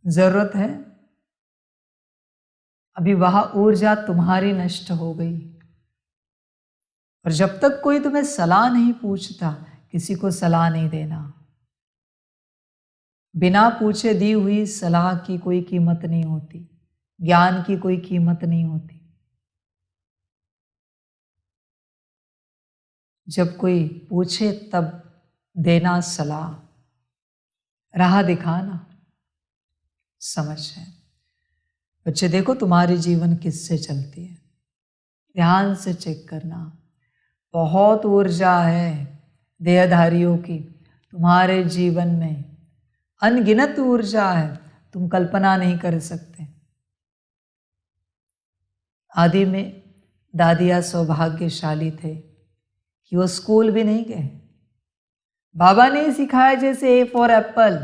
जरूरत है? अभी वहां ऊर्जा तुम्हारी नष्ट हो गई। और जब तक कोई तुम्हें सलाह नहीं पूछता, किसी को सलाह नहीं देना। बिना पूछे दी हुई सलाह की कोई कीमत नहीं होती, ज्ञान की कोई कीमत नहीं होती। जब कोई पूछे तब देना सलाह, राह दिखाना, समझ है। बच्चे देखो, तुम्हारी जीवन किससे चलती है, ध्यान से चेक करना। बहुत ऊर्जा है देहधारियों की तुम्हारे जीवन में, अनगिनत ऊर्जा है, तुम कल्पना नहीं कर सकते। आदि में दादिया सौभाग्यशाली थे कि वो स्कूल भी नहीं गए। बाबा ने सिखाया जैसे A for Apple,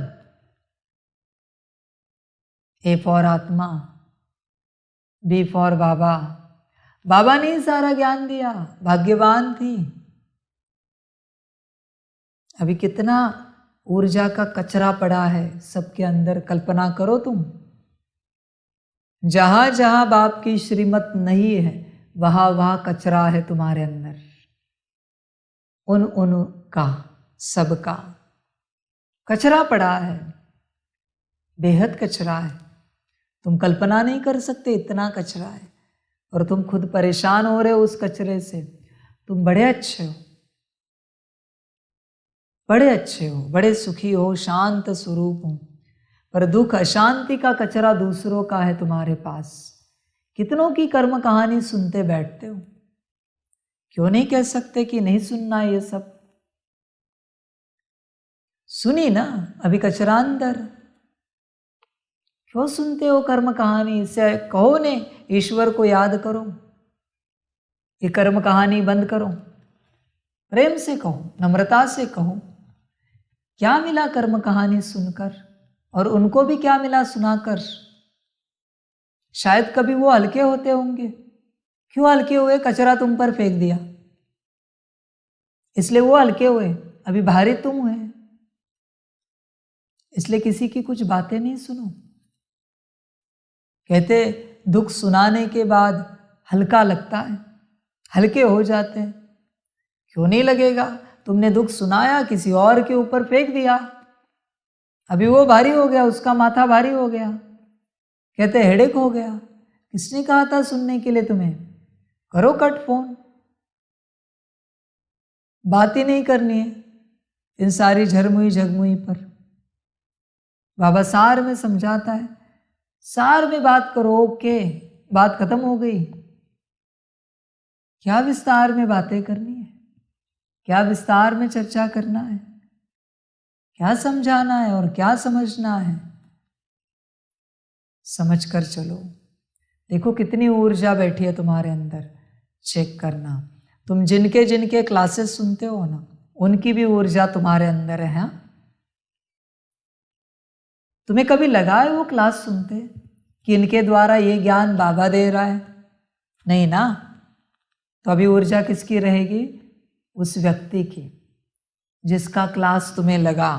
A for आत्मा, बी फॉर बाबा। बाबा ने सारा ज्ञान दिया, भाग्यवान थी। अभी कितना ऊर्जा का कचरा पड़ा है सबके अंदर, कल्पना करो तुम। जहां जहां बाप की श्रीमत नहीं है, वहां वहां कचरा है तुम्हारे अंदर, उन का, सबका कचरा पड़ा है, बेहद कचरा है। तुम कल्पना नहीं कर सकते, इतना कचरा है। और तुम खुद परेशान हो रहे हो उस कचरे से। तुम बड़े अच्छे हो, बड़े अच्छे हो, बड़े सुखी हो, शांत स्वरूप हो, पर दुख अशांति का कचरा दूसरों का है तुम्हारे पास। कितनों की कर्म कहानी सुनते बैठते हो। क्यों नहीं कह सकते कि नहीं सुनना ये सब? सुनी ना, अभी कचरा अंदर। क्यों सुनते हो कर्म कहानी? इससे कहो ने ईश्वर को याद करो, ये कर्म कहानी बंद करो। प्रेम से कहो, नम्रता से कहो। क्या मिला कर्म कहानी सुनकर, और उनको भी क्या मिला सुनाकर? शायद कभी वो हल्के होते होंगे। क्यों हल्के हुए? कचरा तुम पर फेंक दिया, इसलिए वो हल्के हुए। अभी भारी तुम है, इसलिए किसी की कुछ बातें नहीं सुनो। कहते दुख सुनाने के बाद हल्का लगता है, हल्के हो जाते हैं। क्यों नहीं लगेगा? तुमने दुख सुनाया, किसी और के ऊपर फेंक दिया, अभी वो भारी हो गया, उसका माथा भारी हो गया, कहते हेडेक हो गया। किसने कहा था सुनने के लिए तुम्हें? करो कट फोन, बात ही नहीं करनी है इन सारी झरमुई झगमुई पर। बाबा सार में समझाता है, सार में बात करो, ओके, बात खत्म हो गई। क्या विस्तार में बातें करनी है? क्या विस्तार में चर्चा करना है? क्या समझाना है और क्या समझना है? समझ कर चलो। देखो कितनी ऊर्जा बैठी है तुम्हारे अंदर, चेक करना। तुम जिनके जिनके क्लासेस सुनते हो ना, उनकी भी ऊर्जा तुम्हारे अंदर है। हाँ? तुम्हें कभी लगा है वो क्लास सुनते कि इनके द्वारा ये ज्ञान बाबा दे रहा है? नहीं ना। तो अभी ऊर्जा किसकी रहेगी? उस व्यक्ति की जिसका क्लास तुम्हें लगा।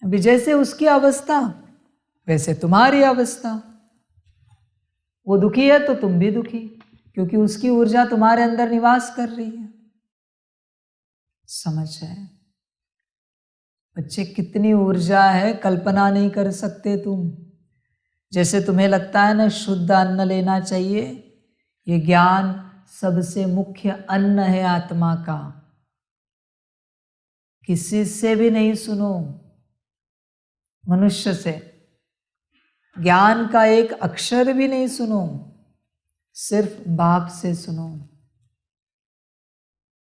अभी जैसे उसकी अवस्था वैसे तुम्हारी अवस्था। वो दुखी है तो तुम भी दुखी, क्योंकि उसकी ऊर्जा तुम्हारे अंदर निवास कर रही है। समझ है बच्चे? कितनी ऊर्जा है, कल्पना नहीं कर सकते तुम। जैसे तुम्हें लगता है ना शुद्ध अन्न लेना चाहिए, ये ज्ञान सबसे मुख्य अन्न है आत्मा का। किसी से भी नहीं सुनो, मनुष्य से ज्ञान का एक अक्षर भी नहीं सुनो, सिर्फ बाप से सुनो,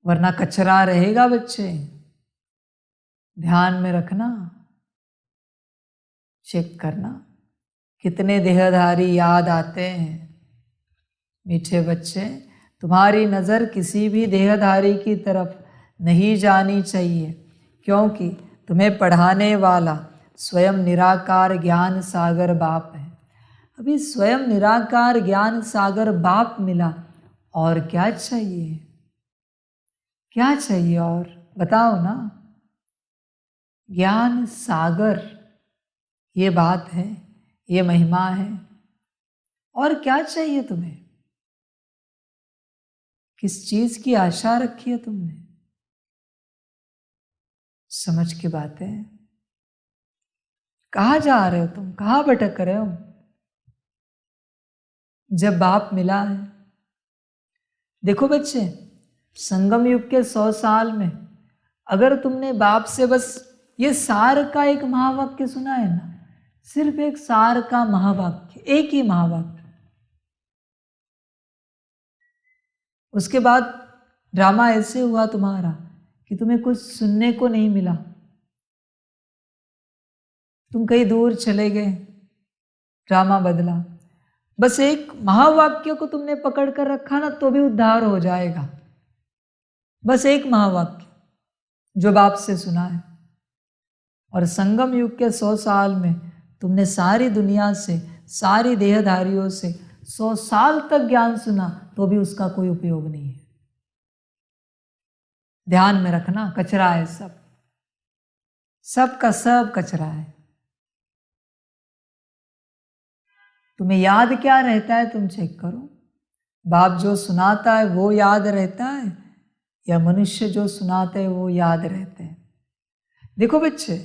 वरना कचरा रहेगा बच्चे। ध्यान में रखना, चेक करना। कितने देहधारी याद आते हैं। मीठे बच्चे, तुम्हारी नज़र किसी भी देहधारी की तरफ नहीं जानी चाहिए, क्योंकि तुम्हें पढ़ाने वाला स्वयं निराकार ज्ञान सागर बाप है। अभी स्वयं निराकार ज्ञान सागर बाप मिला, और क्या चाहिए? क्या चाहिए और? बताओ ना। ज्ञान सागर, ये बात है, ये महिमा है, और क्या चाहिए तुम्हें? किस चीज की आशा रखी है तुमने? समझ की बात है। कहाँ जा रहे हो तुम? कहाँ भटक रहे हो? जब बाप मिला है, देखो बच्चे, संगम युग के 100 साल में अगर तुमने बाप से बस ये सार का एक महावाक्य सुना है ना, सिर्फ एक सार का महावाक्य, एक ही महावाक्य, उसके बाद ड्रामा ऐसे हुआ तुम्हारा कि तुम्हें कुछ सुनने को नहीं मिला, तुम कहीं दूर चले गए, ड्रामा बदला। बस एक महावाक्य को तुमने पकड़ कर रखा ना, तो भी उद्धार हो जाएगा। बस एक महावाक्य जो बाप से सुना है। और संगम युग के 100 साल में तुमने सारी दुनिया से, सारी देहधारियों से 100 साल तक ज्ञान सुना, तो भी उसका कोई उपयोग नहीं है। ध्यान में रखना, कचरा है सब, सब का सब कचरा है। तुम्हें याद क्या रहता है? तुम चेक करो। बाप जो सुनाता है वो याद रहता है, या मनुष्य जो सुनाते हैं वो याद रहते हैं? देखो बच्चे,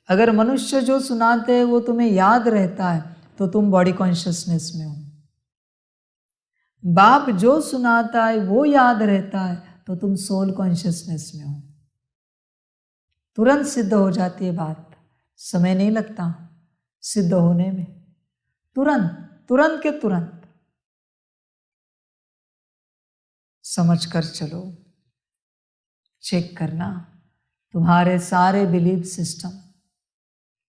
अगर मनुष्य जो सुनाते हैं वो तुम्हें याद रहता है, तो तुम बॉडी कॉन्शियसनेस में हो। बाप जो सुनाता है वो याद रहता है, तो तुम सोल कॉन्शियसनेस में हो। तुरंत सिद्ध हो जाती है बात, समय नहीं लगता सिद्ध होने में। तुरंत, तुरंत के तुरंत। समझ कर चलो, चेक करना। तुम्हारे सारे बिलीफ सिस्टम,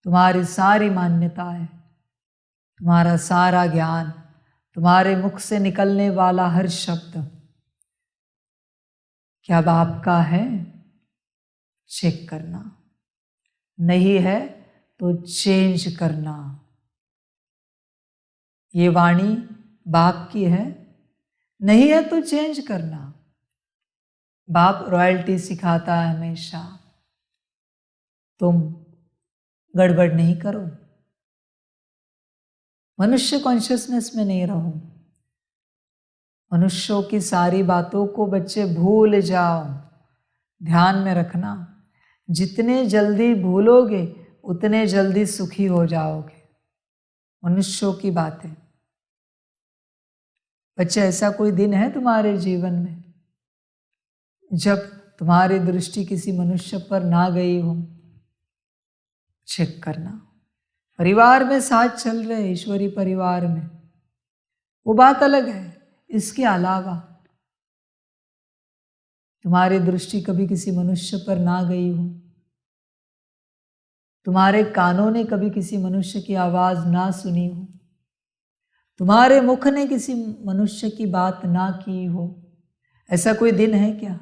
तुम्हारी सारी मान्यताएं, तुम्हारा सारा ज्ञान, तुम्हारे मुख से निकलने वाला हर शब्द क्या बाप का है? चेक करना। नहीं है तो चेंज करना। ये वाणी बाप की है? नहीं है तो चेंज करना। बाप रॉयल्टी सिखाता है हमेशा, तुम गड़बड़ नहीं करो, मनुष्य कॉन्शियसनेस में नहीं रहो, मनुष्यों की सारी बातों को बच्चे भूल जाओ। ध्यान में रखना, जितने जल्दी भूलोगे उतने जल्दी सुखी हो जाओगे। मनुष्यों की बातें, बच्चे ऐसा कोई दिन है तुम्हारे जीवन में जब तुम्हारी दृष्टि किसी मनुष्य पर ना गई हो? चेक करना। परिवार में साथ चल रहे, ईश्वरी परिवार में, वो बात अलग है। इसके अलावा तुम्हारी दृष्टि कभी किसी मनुष्य पर ना गई हो, तुम्हारे कानों ने कभी किसी मनुष्य की आवाज ना सुनी हो, तुम्हारे मुख ने किसी मनुष्य की बात ना की हो, ऐसा कोई दिन है क्या?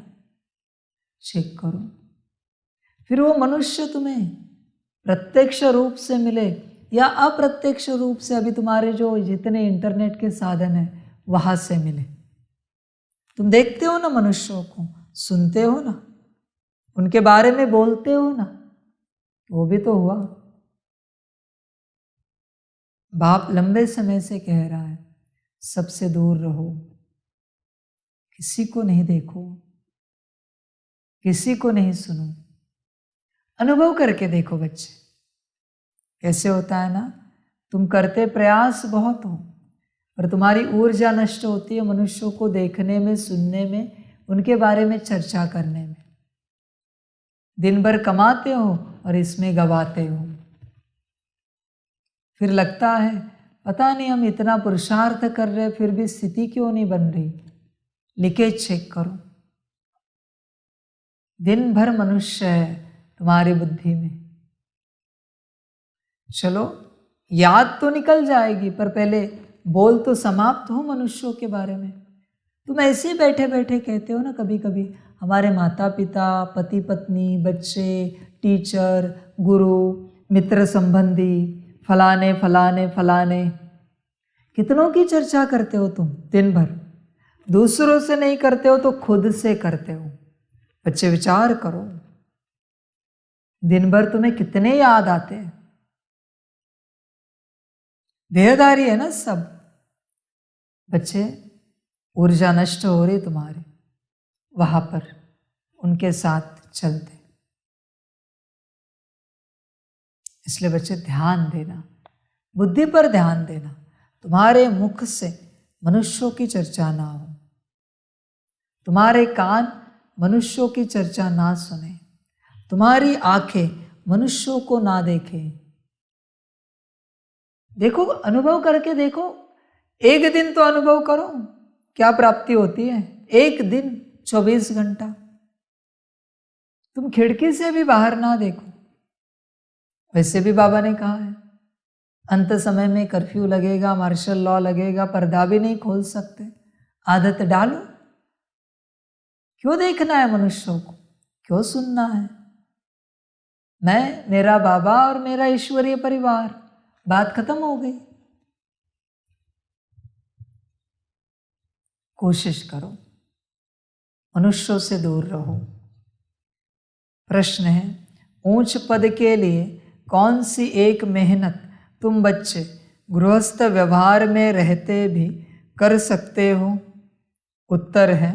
चेक करो। फिर वो मनुष्य तुम्हें प्रत्यक्ष रूप से मिले या अप्रत्यक्ष रूप से, अभी तुम्हारे जो जितने इंटरनेट के साधन हैं वहां से मिले, तुम देखते हो ना मनुष्यों को, सुनते हो ना, उनके बारे में बोलते हो ना, वो भी तो हुआ। बाप लंबे समय से कह रहा है सबसे दूर रहो, किसी को नहीं देखो, किसी को नहीं सुनो। अनुभव करके देखो बच्चे, कैसे होता है ना, तुम करते प्रयास बहुत हो पर तुम्हारी ऊर्जा नष्ट होती है मनुष्यों को देखने में, सुनने में, उनके बारे में चर्चा करने में। दिन भर कमाते हो और इसमें गवाते हो। फिर लगता है पता नहीं हम इतना पुरुषार्थ कर रहे फिर भी स्थिति क्यों नहीं बन रही। लीकेज चेक करो। दिन भर मनुष्य है तुम्हारी बुद्धि में। चलो याद तो निकल जाएगी पर पहले बोल तो समाप्त हो मनुष्यों के बारे में। तुम ऐसे बैठे बैठे कहते हो ना कभी कभी, हमारे माता पिता, पति पत्नी, बच्चे, टीचर, गुरु, मित्र संबंधी, फलाने फलाने फलाने, कितनों की चर्चा करते हो तुम दिन भर। दूसरों से नहीं करते हो तो खुद से करते हो। बच्चे विचार करो, दिन भर तुम्हें कितने याद आते हैं। देहधारी है ना सब। बच्चे ऊर्जा नष्ट हो रही तुम्हारी, वहां पर उनके साथ चलते। इसलिए बच्चे ध्यान देना, बुद्धि पर ध्यान देना। तुम्हारे मुख से मनुष्यों की चर्चा ना हो, तुम्हारे कान मनुष्यों की चर्चा ना सुने, तुम्हारी आंखें मनुष्यों को ना देखें। देखो, अनुभव करके देखो। एक दिन तो अनुभव करो क्या प्राप्ति होती है। एक दिन 24 घंटा तुम खिड़की से भी बाहर ना देखो। वैसे भी बाबा ने कहा है अंत समय में कर्फ्यू लगेगा, मार्शल लॉ लगेगा, पर्दा भी नहीं खोल सकते। आदत डालो। क्यों देखना है मनुष्यों को, क्यों सुनना है। मैं, मेरा बाबा और मेरा ईश्वरीय परिवार, बात खत्म हो गई। कोशिश करो मनुष्यों से दूर रहो। प्रश्न है, ऊंच पद के लिए कौन सी एक मेहनत तुम बच्चे गृहस्थ व्यवहार में रहते भी कर सकते हो? उत्तर है,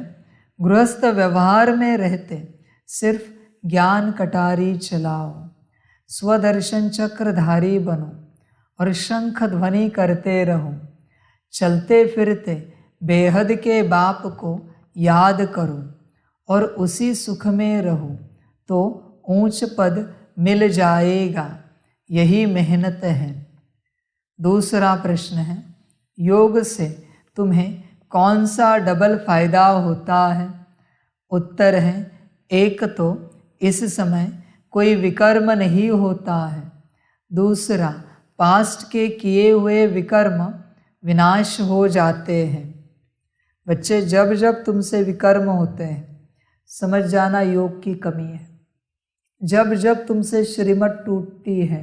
गृहस्थ व्यवहार में रहते सिर्फ ज्ञान कटारी चलाओ, स्वदर्शन चक्रधारी बनो और शंख ध्वनि करते रहो। चलते फिरते बेहद के बाप को याद करो और उसी सुख में रहो तो ऊंच पद मिल जाएगा। यही मेहनत है। दूसरा प्रश्न है, योग से तुम्हें कौन सा डबल फायदा होता है? उत्तर है, एक तो इस समय कोई विकर्म नहीं होता है, दूसरा पास्ट के किए हुए विकर्म विनाश हो जाते हैं। बच्चे, जब जब तुमसे विकर्म होते हैं समझ जाना योग की कमी है। जब जब तुमसे श्रीमत टूटती है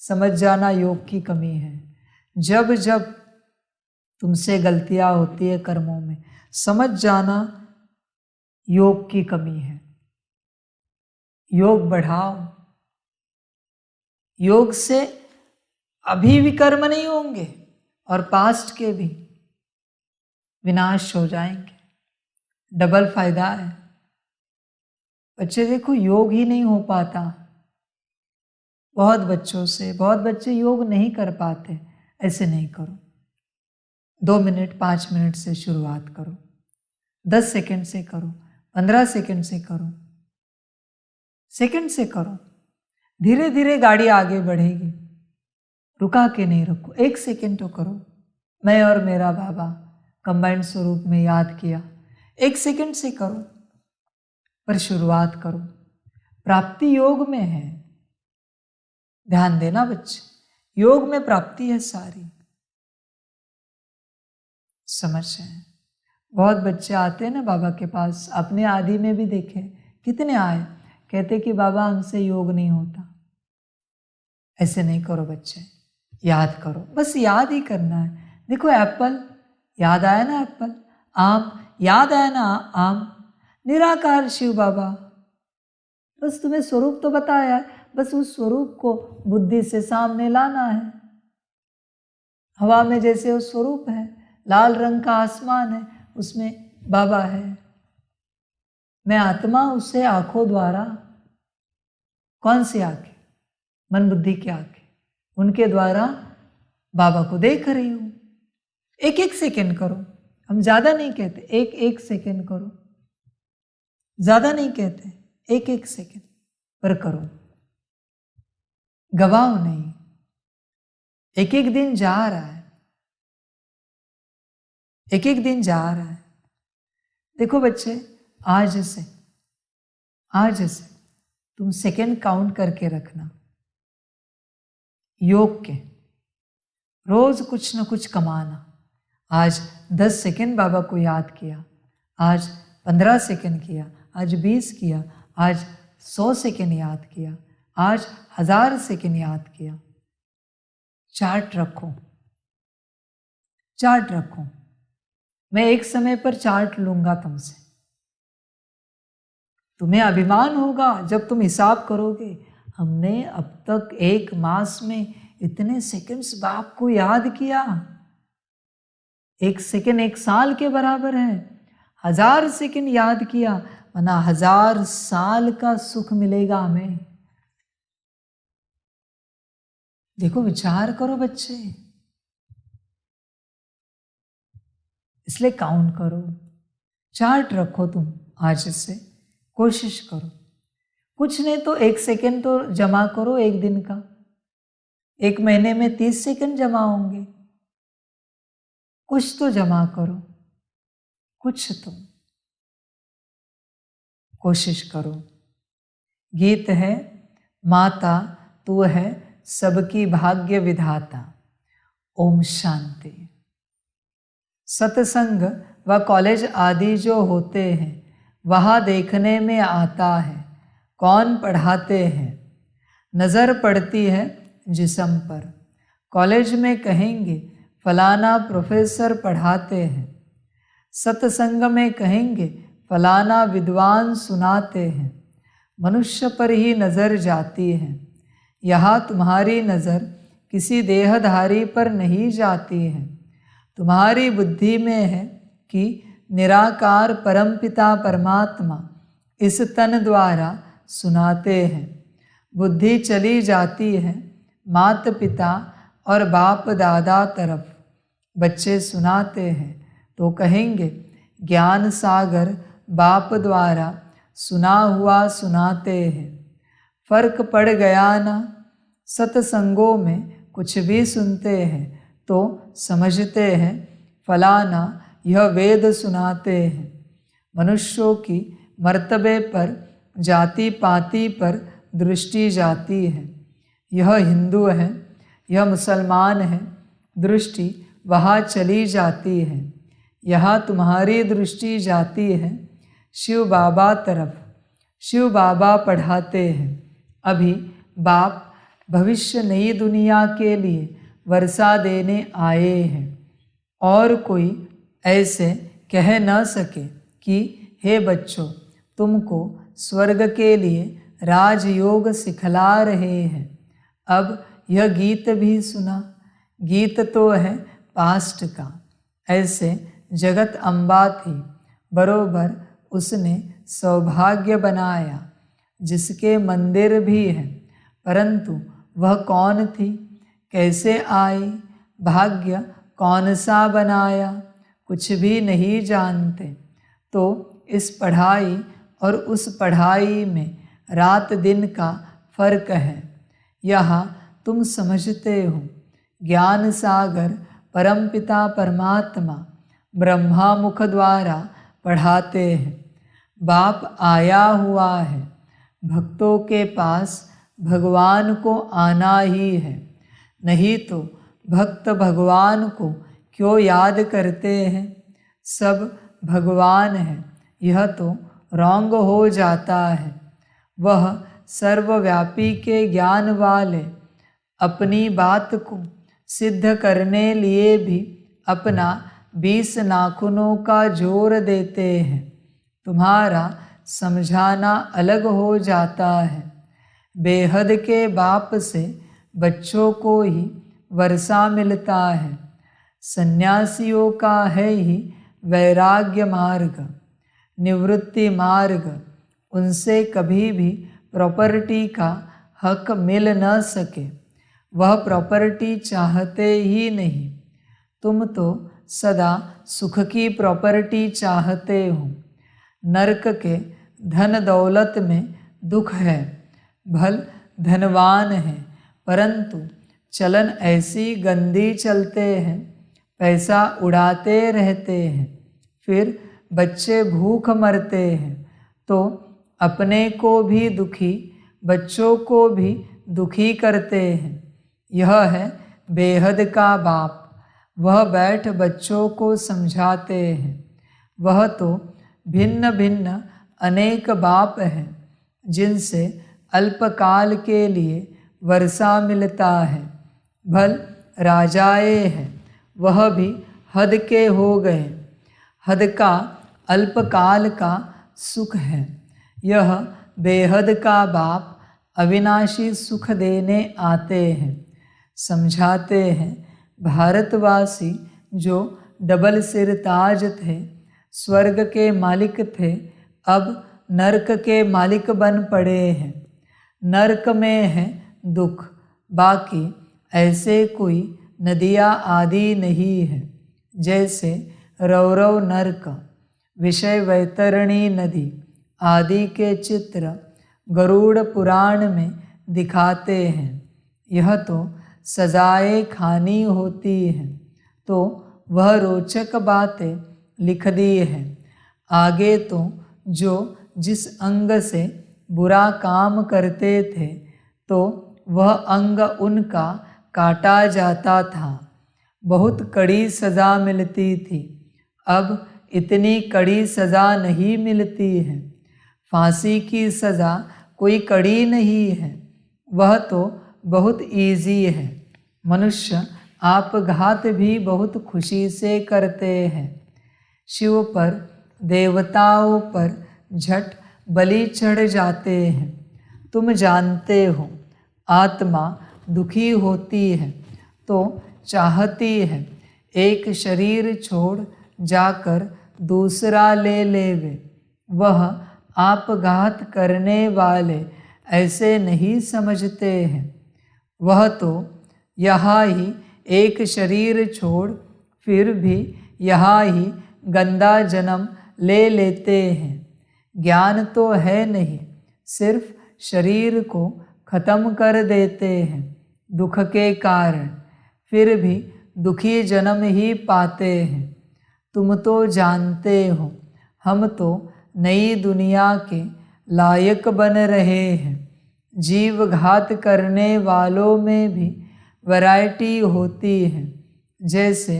समझ जाना योग की कमी है। जब जब तुमसे गलतियां होती है कर्मों में समझ जाना योग की कमी है। योग बढ़ाओ। योग से अभी भी कर्म नहीं होंगे और पास्ट के भी विनाश हो जाएंगे। डबल फायदा है। बच्चे देखो, योग ही नहीं हो पाता। बहुत बच्चे योग नहीं कर पाते। ऐसे नहीं करो। 2 मिनट 5 मिनट से शुरुआत करो, 10 सेकंड से करो, 15 सेकंड से करो, सेकंड से करो। धीरे धीरे गाड़ी आगे बढ़ेगी। रुका के नहीं रखो। 1 सेकंड तो करो। मैं और मेरा बाबा कंबाइंड स्वरूप में याद किया। 1 सेकंड से करो, पर शुरुआत करो। प्राप्ति योग में है। ध्यान देना बच्चे, योग में प्राप्ति है सारी। समझ रहे हैं? बहुत बच्चे आते हैं ना बाबा के पास। अपने आदि में भी देखे, कितने आए, कहते कि बाबा हमसे योग नहीं होता। ऐसे नहीं करो बच्चे, याद करो। बस याद ही करना है। देखो, एप्पल याद आया ना, एप्पल। आम याद आया ना, आम। निराकार शिव बाबा, बस तुम्हें स्वरूप तो बताया है, बस उस स्वरूप को बुद्धि से सामने लाना है। हवा में जैसे वो स्वरूप है, लाल रंग का आसमान है, उसमें बाबा है। मैं आत्मा, उससे आंखों द्वारा, कौन सी आंखें? मन बुद्धि की आंखें, उनके द्वारा बाबा को देख रही हूं। 1-1 सेकंड करो। हम ज्यादा नहीं कहते, 1-1 सेकंड करो। ज्यादा नहीं कहते, 1-1 सेकंड पर करो। गवाओ नहीं। 1-1 दिन जा रहा है, 1-1 दिन जा रहा है। देखो बच्चे, आज से तुम सेकंड काउंट करके रखना। योग के रोज कुछ न कुछ कमाना। आज 10 सेकंड बाबा को याद किया, आज 15 सेकंड किया, आज 20 किया, आज 100 सेकंड याद किया, आज 1000 सेकंड याद किया। चार्ट रखो। मैं एक समय पर चार्ट लूंगा तुमसे। तुम्हें अभिमान होगा जब तुम हिसाब करोगे, हमने अब तक 1 मास में इतने सेकंड्स बाप को याद किया। 1 सेकंड 1 साल के बराबर है। 1000 सेकंड याद किया, वरना 1000 साल का सुख मिलेगा हमें। देखो, विचार करो बच्चे। इसलिए काउंट करो, चार्ट रखो। तुम आज से कोशिश करो। कुछ नहीं तो 1 सेकंड तो जमा करो एक दिन का। 1 महीने में 30 सेकंड जमा होंगे। कुछ तो जमा करो, कुछ तो कोशिश करो। गीत है, माता तू है सबकी भाग्य विधाता। ओम शांति। सत्संग व कॉलेज आदि जो होते हैं, वहाँ देखने में आता है कौन पढ़ाते हैं। नज़र पड़ती है जिस्म पर। कॉलेज में कहेंगे फलाना प्रोफेसर पढ़ाते हैं। सत्संग में कहेंगे फलाना विद्वान सुनाते हैं। मनुष्य पर ही नज़र जाती है। यहाँ तुम्हारी नज़र किसी देहधारी पर नहीं जाती है। तुम्हारी बुद्धि में है कि निराकार परमपिता परमात्मा इस तन द्वारा सुनाते हैं। बुद्धि चली जाती है माता पिता और बाप दादा तरफ। बच्चे सुनाते हैं तो कहेंगे ज्ञान सागर बाप द्वारा सुना हुआ सुनाते हैं। फर्क पड़ गया ना? सत्संगों में कुछ भी सुनते हैं तो समझते हैं फलाना यह वेद सुनाते हैं। मनुष्यों की मर्तबे पर जाति पाति पर दृष्टि जाती है। यह हिंदू है, यह मुसलमान है, दृष्टि वहाँ चली जाती है। यहाँ तुम्हारी दृष्टि जाती है शिव बाबा तरफ। शिव बाबा पढ़ाते हैं। अभी बाप भविष्य नई दुनिया के लिए वर्षा देने आए हैं और कोई ऐसे कह न सके कि हे बच्चों, तुमको स्वर्ग के लिए राजयोग सिखला रहे हैं। अब यह गीत भी सुना। गीत तो है पास्ट का। ऐसे जगत अम्बा थी, बरोबर उसने सौभाग्य बनाया, जिसके मंदिर भी हैं, परंतु वह कौन थी, कैसे आई, भाग्य कौन सा बनाया, कुछ भी नहीं जानते। तो इस पढ़ाई और उस पढ़ाई में रात दिन का फर्क है। यहाँ तुम समझते हो, ज्ञान सागर परमपिता परमात्मा ब्रह्मा मुख द्वारा पढ़ाते हैं। बाप आया हुआ है, भक्तों के पास भगवान को आना ही है, नहीं तो भक्त भगवान को क्यों याद करते हैं। सब भगवान है, यह तो रॉन्ग हो जाता है। वह सर्वव्यापी के ज्ञान वाले अपनी बात को सिद्ध करने लिए भी अपना 20 नाखूनों का जोर देते हैं। तुम्हारा समझाना अलग हो जाता है। बेहद के बाप से बच्चों को ही वर्षा मिलता है। सन्यासियों का है ही वैराग्य मार्ग, निवृत्ति मार्ग। उनसे कभी भी प्रॉपर्टी का हक मिल न सके, वह प्रॉपर्टी चाहते ही नहीं। तुम तो सदा सुख की प्रॉपर्टी चाहते हो। नरक के धन दौलत में दुख है, भल धनवान है, परंतु चलन ऐसी गंदी चलते हैं, पैसा उड़ाते रहते हैं, फिर बच्चे भूख मरते हैं, तो अपने को भी दुखी, बच्चों को भी दुखी करते हैं। यह है बेहद का बाप। वह बैठ बच्चों को समझाते हैं। वह तो भिन्न भिन्न अनेक बाप हैं, जिनसे अल्पकाल के लिए वर्षा मिलता है। भल राजाए हैं, वह भी हद के हो गए। हद का अल्पकाल का सुख है। यह बेहद का बाप अविनाशी सुख देने आते हैं। समझाते हैं, भारतवासी जो डबल सिर ताज थे, स्वर्ग के मालिक थे, अब नरक के मालिक बन पड़े हैं। नरक में है दुख, बाकी ऐसे कोई नदियाँ आदि नहीं है। जैसे रौरव नरक, विषय वैतरणी नदी आदि के चित्र गरुड़ पुराण में दिखाते हैं। यह तो सजाएं खानी होती हैं, तो वह रोचक बातें लिख दी हैं। आगे तो जो जिस अंग से बुरा काम करते थे, तो वह अंग उनका काटा जाता था। बहुत कड़ी सज़ा मिलती थी। अब इतनी कड़ी सज़ा नहीं मिलती है। फांसी की सज़ा कोई कड़ी नहीं है, वह तो बहुत इजी है। मनुष्य आपघात भी बहुत खुशी से करते हैं। शिव पर, देवताओं पर झट बलि चढ़ जाते हैं। तुम जानते हो, आत्मा दुखी होती है तो चाहती है एक शरीर छोड़ जाकर दूसरा ले लेवे। वह आपघात करने वाले ऐसे नहीं समझते हैं। वह तो यहाँ ही एक शरीर छोड़ फिर भी यहाँ ही गंदा जन्म ले लेते हैं। ज्ञान तो है नहीं, सिर्फ शरीर को खत्म कर देते हैं दुख के कारण, फिर भी दुखी जन्म ही पाते हैं। तुम तो जानते हो, हम तो नई दुनिया के लायक बन रहे हैं। जीव घात करने वालों में भी वैरायटी होती है। जैसे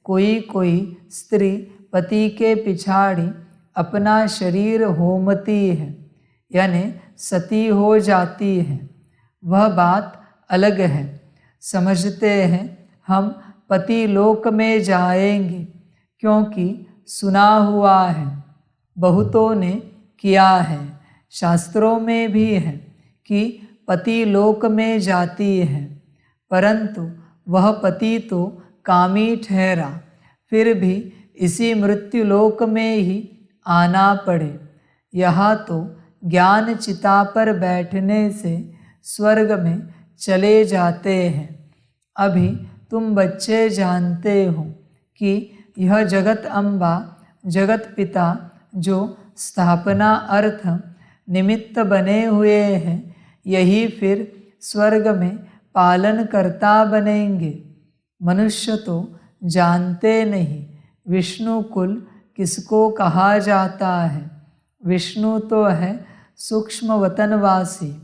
कोई कोई स्त्री पति के पिछाड़ी अपना शरीर होमती है, यानी सती हो जाती है, वह बात अलग है। समझते हैं हम पति लोक में जाएंगे, क्योंकि सुना हुआ है बहुतों ने किया है। शास्त्रों में भी है कि पति लोक में जाती है, परंतु वह पति तो कामी ठहरा, फिर भी इसी मृत्यु लोक में ही आना पड़े। यहाँ तो ज्ञान चिता पर बैठने से स्वर्ग में चले जाते हैं। अभी तुम बच्चे जानते हो कि यह जगत अम्बा, जगत पिता जो स्थापना अर्थ निमित्त बने हुए हैं, यही फिर स्वर्ग में पालन करता बनेंगे। मनुष्य तो जानते नहीं विष्णु कुल किसको कहा जाता है। विष्णु तो है सूक्ष्म वतनवासी,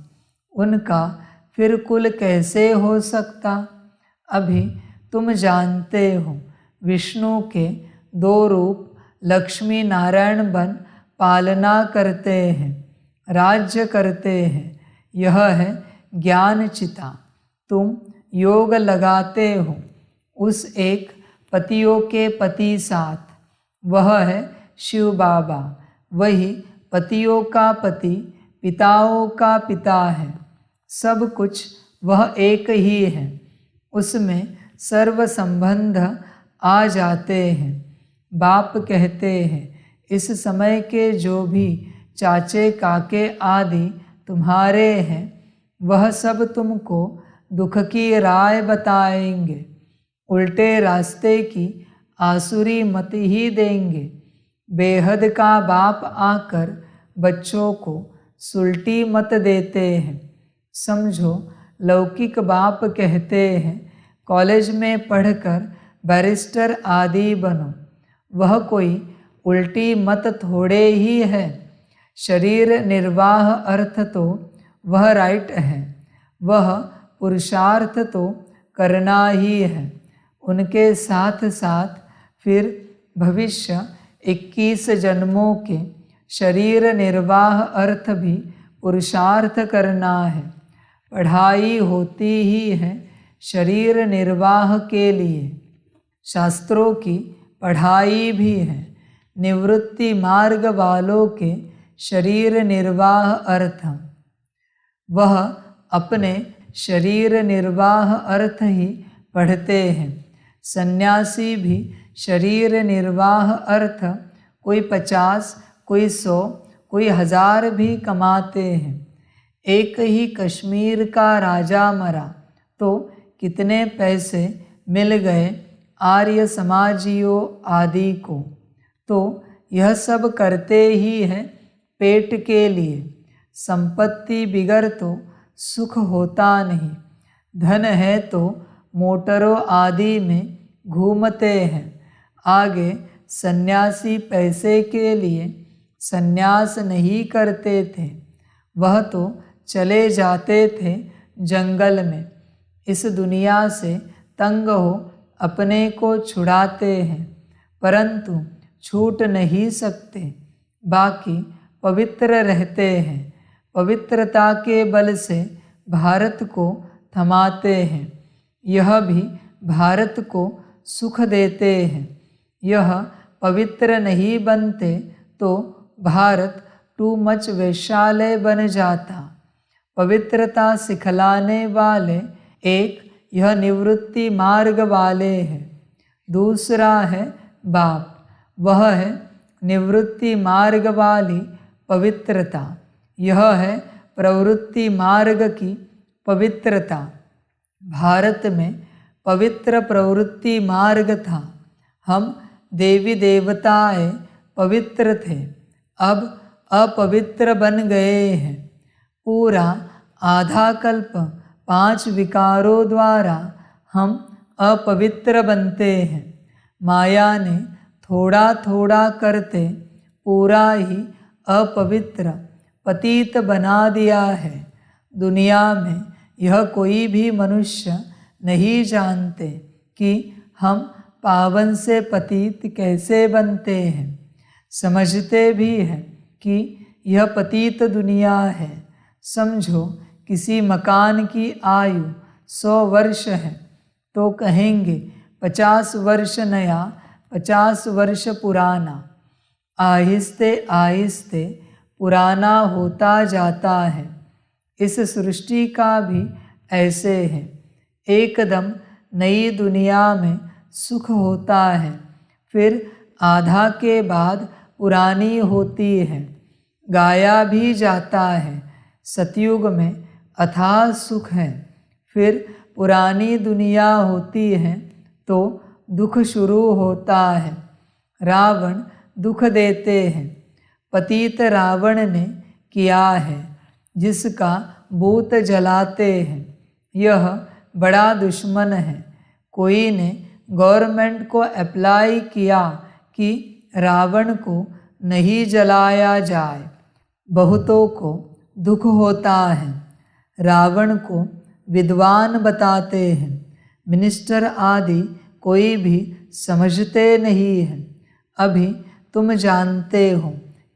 उनका फिर कुल कैसे हो सकता। अभी तुम जानते हो विष्णु के 2 रूप लक्ष्मी नारायण बन पालना करते हैं, राज्य करते हैं। यह है ज्ञान चिता। तुम योग लगाते हो उस एक पतियों के पति साथ, वह है शिव बाबा। वही पतियों का पति पिताओं का पिता है। सब कुछ वह एक ही है, उसमें सर्व संबंध आ जाते हैं। बाप कहते हैं इस समय के जो भी चाचे काके आदि तुम्हारे हैं, वह सब तुमको दुख की राय बताएंगे, उल्टे रास्ते की आसुरी मत ही देंगे। बेहद का बाप आकर बच्चों को सुल्टी मत देते हैं। समझो लौकिक बाप कहते हैं कॉलेज में पढ़कर बैरिस्टर आदि बनो, वह कोई उल्टी मत थोड़े ही है। शरीर निर्वाह अर्थ तो वह राइट है, वह पुरुषार्थ तो करना ही है। उनके साथ साथ फिर भविष्य 21 जन्मों के शरीर निर्वाह अर्थ भी पुरुषार्थ करना है। पढ़ाई होती ही है शरीर निर्वाह के लिए, शास्त्रों की पढ़ाई भी है। निवृत्ति मार्ग वालों के शरीर निर्वाह अर्थ, वह अपने शरीर निर्वाह अर्थ ही पढ़ते हैं। सन्यासी भी शरीर निर्वाह अर्थ कोई 50, कोई 100, कोई 1000 भी कमाते हैं। एक ही कश्मीर का राजा मरा तो कितने पैसे मिल गए आर्य समाजियों आदि को। तो यह सब करते ही है पेट के लिए। संपत्ति बिगर तो सुख होता नहीं। धन है तो मोटरों आदि में घूमते हैं। आगे सन्यासी पैसे के लिए सन्यास नहीं करते थे, वह तो चले जाते थे जंगल में। इस दुनिया से तंग हो अपने को छुड़ाते हैं, परंतु छूट नहीं सकते। बाकी पवित्र रहते हैं। पवित्रता के बल से भारत को थमाते हैं। यह भी भारत को सुख देते हैं। यह पवित्र नहीं बनते तो भारत टू मच वैशाल्य बन जाता। पवित्रता सिखलाने वाले एक यह निवृत्ति मार्ग वाले हैं। दूसरा है बाप, वह है निवृत्ति मार्ग वाली पवित्रता। यह है प्रवृत्ति मार्ग की पवित्रता। भारत में पवित्र प्रवृत्ति मार्ग था। हम देवी देवताएं पवित्र थे, अब अपवित्र बन गए हैं। पूरा आधा कल्प 5 विकारों द्वारा हम अपवित्र बनते हैं। माया ने थोड़ा थोड़ा करते पूरा ही अपवित्र पतित बना दिया है। दुनिया में यह कोई भी मनुष्य नहीं जानते कि हम पावन से पतित कैसे बनते हैं। समझते भी हैं कि यह पतित दुनिया है। समझो किसी मकान की आयु 100 वर्ष है तो कहेंगे 50 वर्ष नया, 50 वर्ष पुराना। आहिस्ते आहिस्ते पुराना होता जाता है। इस सृष्टि का भी ऐसे है। एकदम नई दुनिया में सुख होता है, फिर आधा के बाद पुरानी होती है। गाया भी जाता है, सतयुग में अथाह सुख है, फिर पुरानी दुनिया होती है तो दुख शुरू होता है। रावण दुख देते हैं। पतित रावण ने किया है, जिसका भूत जलाते हैं। यह बड़ा दुश्मन है। कोई ने गवर्नमेंट को अप्लाई किया कि रावण को नहीं जलाया जाए। बहुतों को दुख होता है। रावण को विद्वान बताते हैं, मिनिस्टर आदि कोई भी समझते नहीं हैं। अभी तुम जानते हो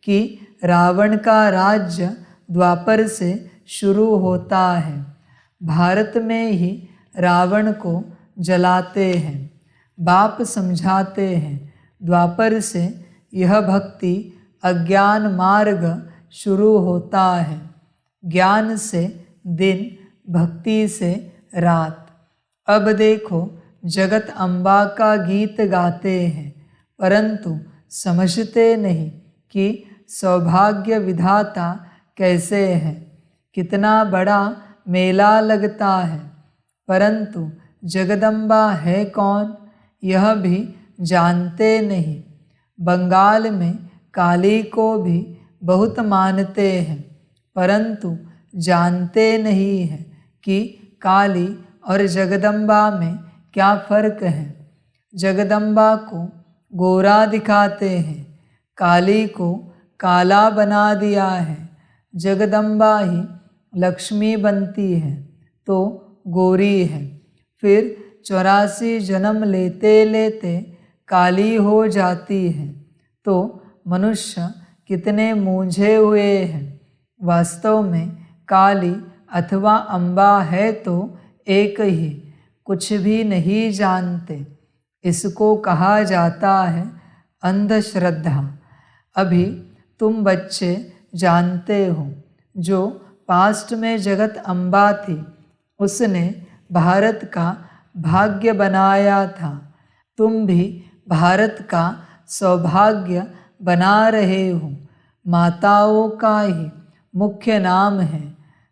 कि रावण का राज्य द्वापर से शुरू होता है। भारत में ही रावण को जलाते हैं। बाप समझाते हैं, द्वापर से यह भक्ति अज्ञान मार्ग शुरू होता है। ज्ञान से दिन, भक्ति से रात। अब देखो, जगत अम्बा का गीत गाते हैं, परंतु समझते नहीं कि सौभाग्य विधाता कैसे है। कितना बड़ा मेला लगता है, परंतु जगदम्बा है कौन, यह भी जानते नहीं। बंगाल में काली को भी बहुत मानते हैं, परंतु जानते नहीं हैं कि काली और जगदम्बा में क्या फर्क है। जगदम्बा को गोरा दिखाते हैं, काली को काला बना दिया है। जगदम्बा ही लक्ष्मी बनती है तो गोरी है, फिर 84 जन्म लेते लेते काली हो जाती है। तो मनुष्य कितने मूंझे हुए हैं। वास्तव में काली अथवा अम्बा है तो एक ही, कुछ भी नहीं जानते। इसको कहा जाता है अंधश्रद्धा। अभी तुम बच्चे जानते हो, जो पास्ट में जगत अम्बा थी, उसने भारत का भाग्य बनाया था। तुम भी भारत का सौभाग्य बना रहे हो। माताओं का ही मुख्य नाम है।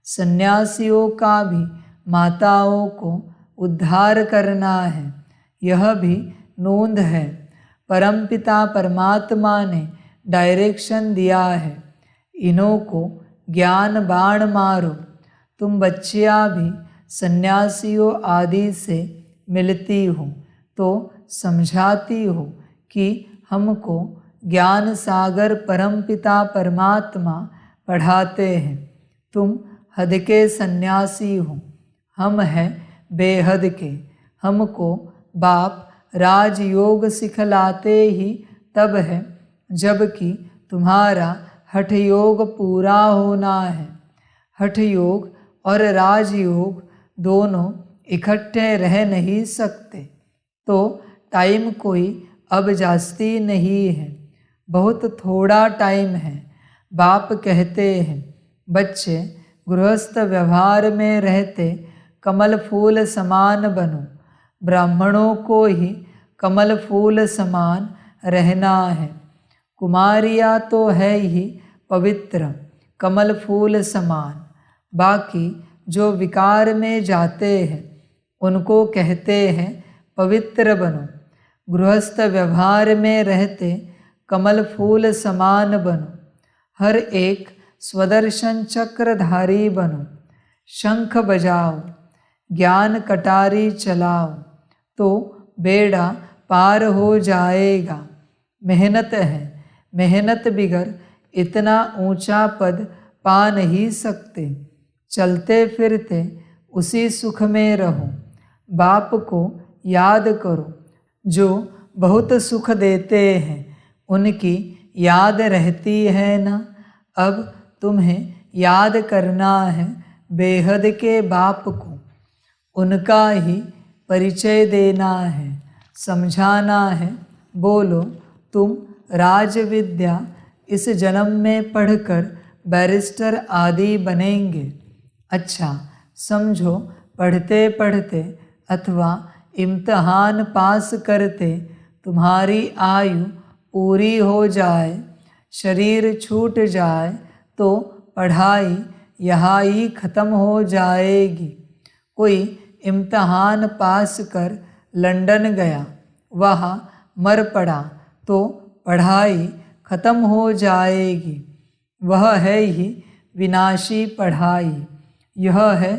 सन्यासियों का भी माताओं को उद्धार करना है, यह भी नोंद है। परमपिता परमात्मा ने डायरेक्शन दिया है, इन्हों को ज्ञान बाण मारो। तुम बच्चियाँ भी सन्यासियों आदि से मिलती हो तो समझाती हो कि हमको ज्ञान सागर परमपिता परमात्मा पढ़ाते हैं। तुम हद के सन्यासी हो, हम हैं बेहद के। हमको बाप राजयोग सिखलाते ही तब है जबकि तुम्हारा हठ योग पूरा होना है। हठ योग और राजयोग दोनों इकट्ठे रह नहीं सकते। तो टाइम कोई अब जास्ती नहीं है, बहुत थोड़ा टाइम है। बाप कहते हैं, बच्चे गृहस्थ व्यवहार में रहते कमल फूल समान बनो। ब्राह्मणों को ही कमल फूल समान रहना है। कुमारियाँ तो है ही पवित्र कमल फूल समान। बाकी जो विकार में जाते हैं उनको कहते हैं पवित्र बनो। गृहस्थ व्यवहार में रहते कमल फूल समान बनो। हर एक स्वदर्शन चक्रधारी बनो। शंख बजाओ, ज्ञान कटारी चलाओ, तो बेड़ा पार हो जाएगा। मेहनत है, मेहनत बिगर इतना ऊंचा पद पा नहीं सकते। चलते फिरते उसी सुख में रहो। बाप को याद करो, जो बहुत सुख देते हैं, उनकी याद रहती है ना। अब तुम्हें याद करना है बेहद के बाप को, उनका ही परिचय देना है, समझाना है। बोलो, तुम राज विद्या इस जन्म में पढ़कर बैरिस्टर आदि बनेंगे। अच्छा समझो, पढ़ते पढ़ते अथवा इम्तहान पास करते तुम्हारी आयु पूरी हो जाए, शरीर छूट जाए तो पढ़ाई यहाँ ही ख़त्म हो जाएगी। कोई इम्तहान पास कर लंदन गया, वहाँ मर पड़ा तो पढ़ाई ख़त्म हो जाएगी। वह है ही विनाशी पढ़ाई, यह है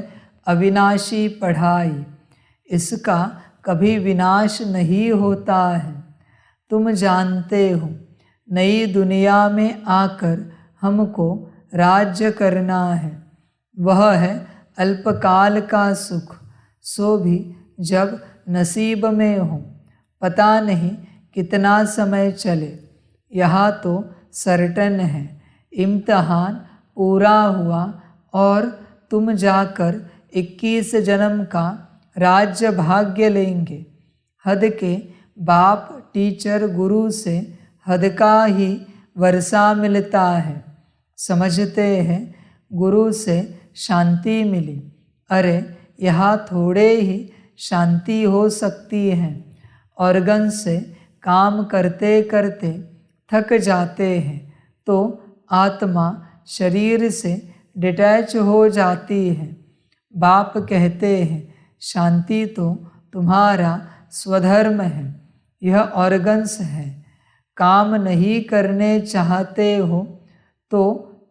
अविनाशी पढ़ाई। इसका कभी विनाश नहीं होता है। तुम जानते हो, नई दुनिया में आकर हमको राज्य करना है। वह है अल्पकाल का सुख, सो भी जब नसीब में हो। पता नहीं कितना समय चले, यहाँ तो सर्टन है इम्तहान पूरा हुआ और तुम जाकर 21 जन्म का राज्य भाग्य लेंगे। हद के बाप टीचर गुरु से हद का ही वर्षा मिलता है। समझते हैं गुरु से शांति मिली, अरे यहाँ थोड़े ही शांति हो सकती है। ऑर्गन से काम करते करते थक जाते हैं तो आत्मा शरीर से डिटैच हो जाती है। बाप कहते हैं शांति तो तुम्हारा स्वधर्म है, यह ऑर्गन्स है। काम नहीं करने चाहते हो तो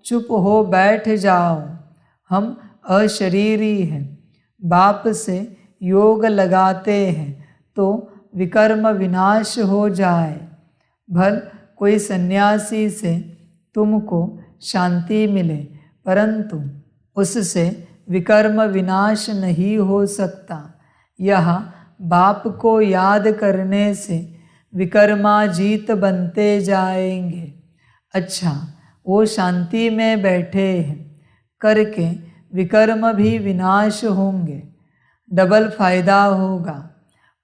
चुप हो बैठ जाओ। हम अशरीरी हैं। बाप से योग लगाते हैं तो विकर्म विनाश हो जाए। भल कोई सन्यासी से तुमको शांति मिले, परंतु उससे विकर्म विनाश नहीं हो सकता। यह बाप को याद करने से विकर्माजीत बनते जाएंगे। अच्छा, वो शांति में बैठे हैं, करके विकर्म भी विनाश होंगे, डबल फायदा होगा।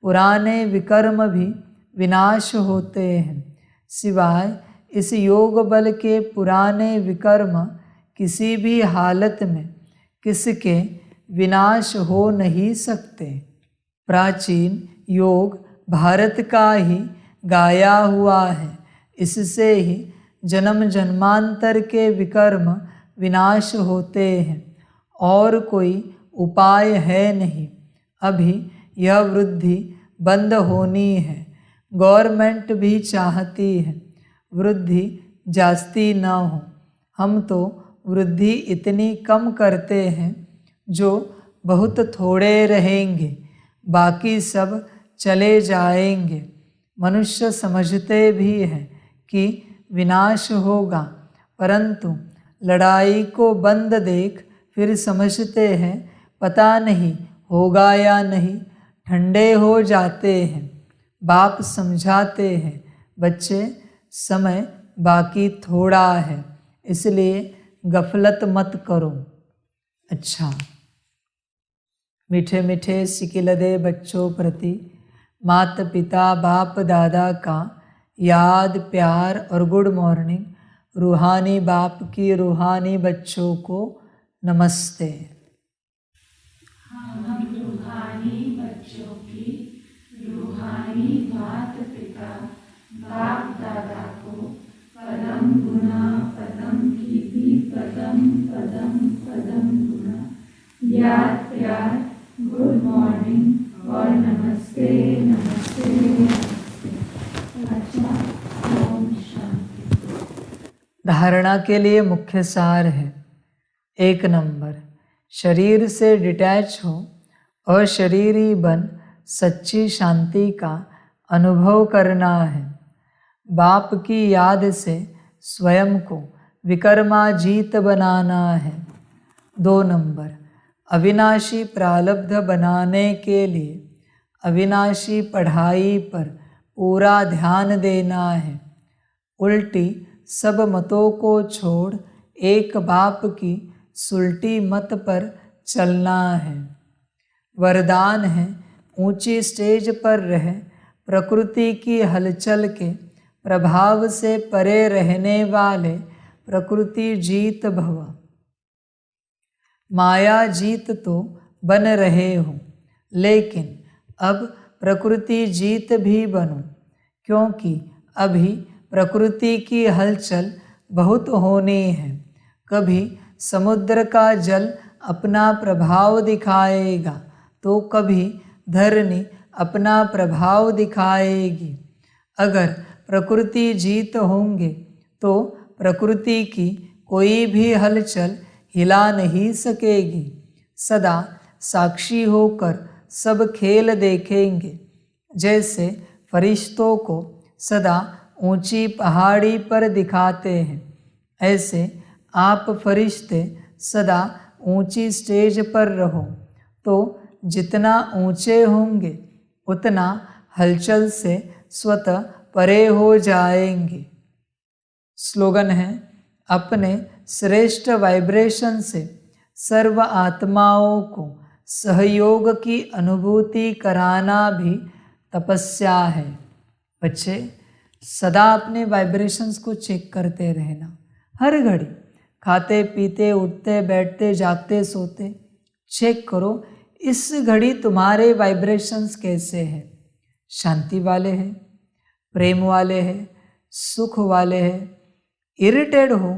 पुराने विकर्म भी विनाश होते हैं, सिवाय इस योग बल के पुराने विकर्म किसी भी हालत में किसके विनाश हो नहीं सकते। प्राचीन योग भारत का ही गाया हुआ है, इससे ही जन्म जन्मांतर के विकर्म विनाश होते हैं, और कोई उपाय है नहीं। अभी यह वृद्धि बंद होनी है। गवर्नमेंट भी चाहती है वृद्धि जास्ती न हो। हम तो वृद्धि इतनी कम करते हैं जो बहुत थोड़े रहेंगे, बाकी सब चले जाएंगे। मनुष्य समझते भी हैं कि विनाश होगा, परंतु लड़ाई को बंद देख फिर समझते हैं पता नहीं होगा या नहीं, ठंडे हो जाते हैं। बाप समझाते हैं, बच्चे समय बाकी थोड़ा है, इसलिए गफलत मत करो। अच्छा, मीठे मीठे सिकिलदे बच्चों प्रति माता पिता बाप दादा का याद प्यार और गुड मॉर्निंग। रूहानी बाप की रूहानी बच्चों को नमस्ते। हम रूहानी बच्चों की रूहानी माता पिता बाप दादा को पदम गुना पदम की भी पदम पदम पदम गुना याद प्यार गुड मॉर्निंग और नमस्ते नमस्ते नमस्ते। अच्छा, ओम शांति। धारणा के लिए मुख्य सार है। 1 नंबर, शरीर से डिटैच हो और शरीरी बन सच्ची शांति का अनुभव करना है। बाप की याद से स्वयं को विकर्माजीत बनाना है। 2 नंबर, अविनाशी प्रारब्ध बनाने के लिए अविनाशी पढ़ाई पर पूरा ध्यान देना है। उल्टी सब मतों को छोड़ एक बाप की सुलटी मत पर चलना है। वरदान है ऊंची स्टेज पर रह प्रकृति की हलचल के प्रभाव से परे रहने वाले प्रकृति जीत भव। माया जीत तो बन रहे हो, लेकिन अब प्रकृति जीत भी बनो, क्योंकि अभी प्रकृति की हलचल बहुत होनी है। कभी समुद्र का जल अपना प्रभाव दिखाएगा तो कभी धरनी अपना प्रभाव दिखाएगी। अगर प्रकृति जीत होंगे तो प्रकृति की कोई भी हलचल हिला नहीं सकेगी। सदा साक्षी होकर सब खेल देखेंगे। जैसे फरिश्तों को सदा ऊंची पहाड़ी पर दिखाते हैं, ऐसे आप फरिश्ते सदा ऊंची स्टेज पर रहो, तो जितना ऊंचे होंगे उतना हलचल से स्वतः परे हो जाएंगे। स्लोगन है, अपने श्रेष्ठ वाइब्रेशन से सर्व आत्माओं को सहयोग की अनुभूति कराना भी तपस्या है। बच्चे सदा अपने वाइब्रेशंस को चेक करते रहना, हर घड़ी खाते पीते उठते बैठते जागते सोते चेक करो इस घड़ी तुम्हारे वाइब्रेशंस कैसे हैं। शांति वाले हैं, प्रेम वाले हैं, सुख वाले हैं, इरिटेड हो,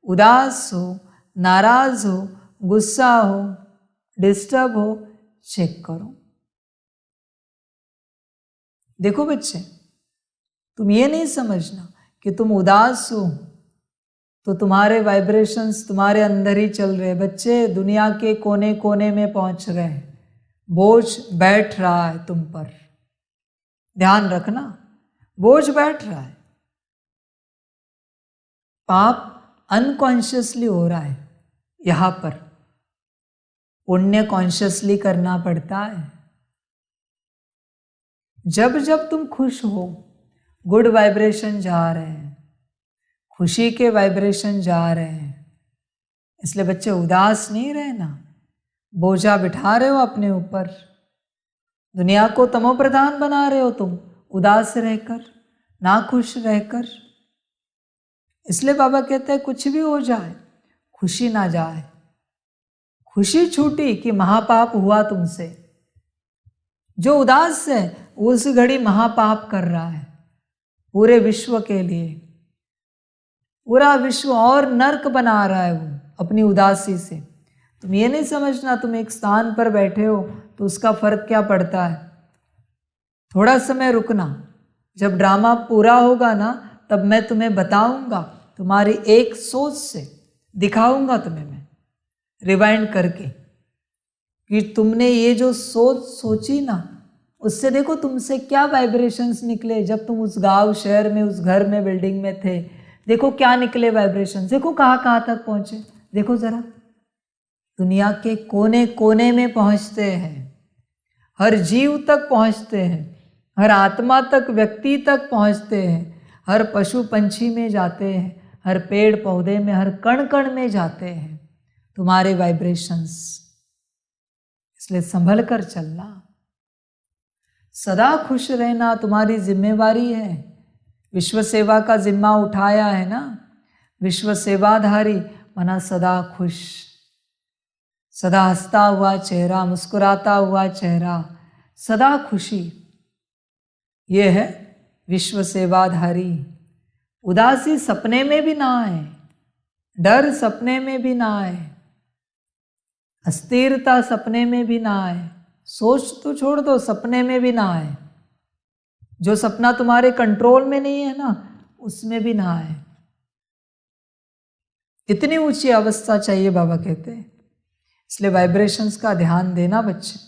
उदास हो, नाराज हो, गुस्सा हो, डिस्टर्ब हो, चेक करो। देखो बच्चे, तुम ये नहीं समझना कि तुम उदास हो तो तुम्हारे वाइब्रेशंस तुम्हारे अंदर ही चल रहे हैं। बच्चे दुनिया के कोने कोने में पहुंच रहे हैं, बोझ बैठ रहा है तुम पर। ध्यान रखना, बोझ बैठ रहा है। पाप अनकॉन्शियसली हो रहा है, यहां पर पुण्य कॉन्शियसली करना पड़ता है। जब जब तुम खुश हो, गुड वाइब्रेशन जा रहे हैं, खुशी के वाइब्रेशन जा रहे हैं। इसलिए बच्चे उदास नहीं रहना, बोझा बिठा रहे हो अपने ऊपर, दुनिया को तमोप्रधान बना रहे हो तुम, उदास रहकर, नाखुश रहकर। इसलिए बाबा कहते हैं कुछ भी हो जाए खुशी ना जाए। खुशी छूटी कि महापाप हुआ तुमसे। जो उदास है उस घड़ी महापाप कर रहा है पूरे विश्व के लिए। पूरा विश्व और नर्क बना रहा है वो अपनी उदासी से। तुम ये नहीं समझना तुम एक स्थान पर बैठे हो तो उसका फर्क क्या पड़ता है। थोड़ा समय रुकना, जब ड्रामा पूरा होगा ना तब मैं तुम्हें बताऊंगा, तुम्हारी एक सोच से दिखाऊंगा तुम्हें मैं रिवाइंड करके कि तुमने ये जो सोच सोची ना उससे देखो तुमसे क्या वाइब्रेशंस निकले। जब तुम उस गांव शहर में उस घर में बिल्डिंग में थे, देखो क्या निकले वाइब्रेशंस। देखो कहाँ कहाँ तक पहुँचे, देखो ज़रा, दुनिया के कोने कोने में पहुँचते हैं, हर जीव तक पहुँचते हैं, हर आत्मा तक, व्यक्ति तक पहुँचते हैं, हर पशु पंछी में जाते हैं, हर पेड़ पौधे में, हर कण कण में जाते हैं तुम्हारे वाइब्रेशंस। इसलिए संभल कर चलना, सदा खुश रहना तुम्हारी जिम्मेवारी है। विश्व सेवा का जिम्मा उठाया है ना, विश्व सेवाधारी मना सदा खुश, सदा हंसता हुआ चेहरा, मुस्कुराता हुआ चेहरा, सदा खुशी, ये है विश्व सेवाधारी। उदासी सपने में भी ना आए, डर सपने में भी ना आए, अस्थिरता सपने में भी ना आए। सोच तो छोड़ दो, सपने में भी ना आए। जो सपना तुम्हारे कंट्रोल में नहीं है ना उसमें भी ना आए। इतनी ऊंची अवस्था चाहिए बाबा कहते हैं। इसलिए वाइब्रेशंस का ध्यान देना बच्चे,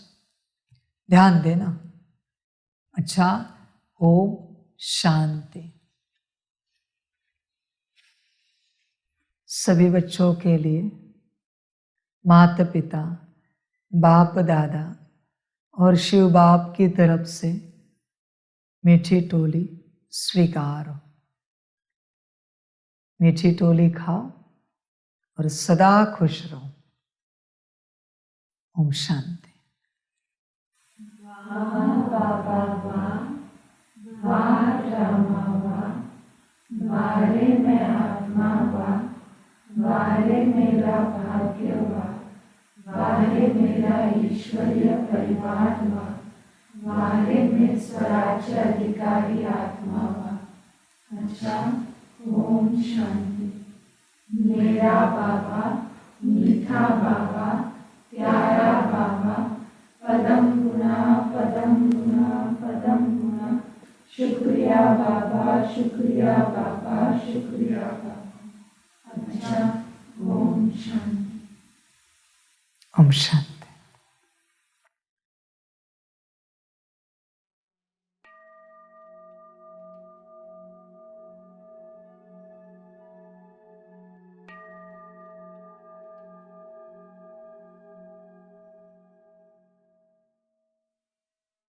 ध्यान देना। अच्छा, ओम शांति। सभी बच्चों के लिए माता पिता, बाप दादा और शिव बाप की तरफ से मीठी टोली स्वीकार हो। मीठी टोली खाओ और सदा खुश रहो। ओम शांति। वाह बाबा वाह, वाह रामा वाह, वारे मैं आत्मा वा, वारे मेरा भाग्य वा, वारे मेरा ईश्वरीय परिवार वा, वारे में स्वराज्य अधिकारी आत्मा वा। अच्छा, ओम शांति। मेरा बाबा, मीठा बाबा, प्यारा बाबा, पदम गुना पदम गुना पदम गुना, शुक्रिया बाबा, शुक्रिया बाबा, शुक्रिया बाबा। अच्छा, ओम शांति। ओम शांति।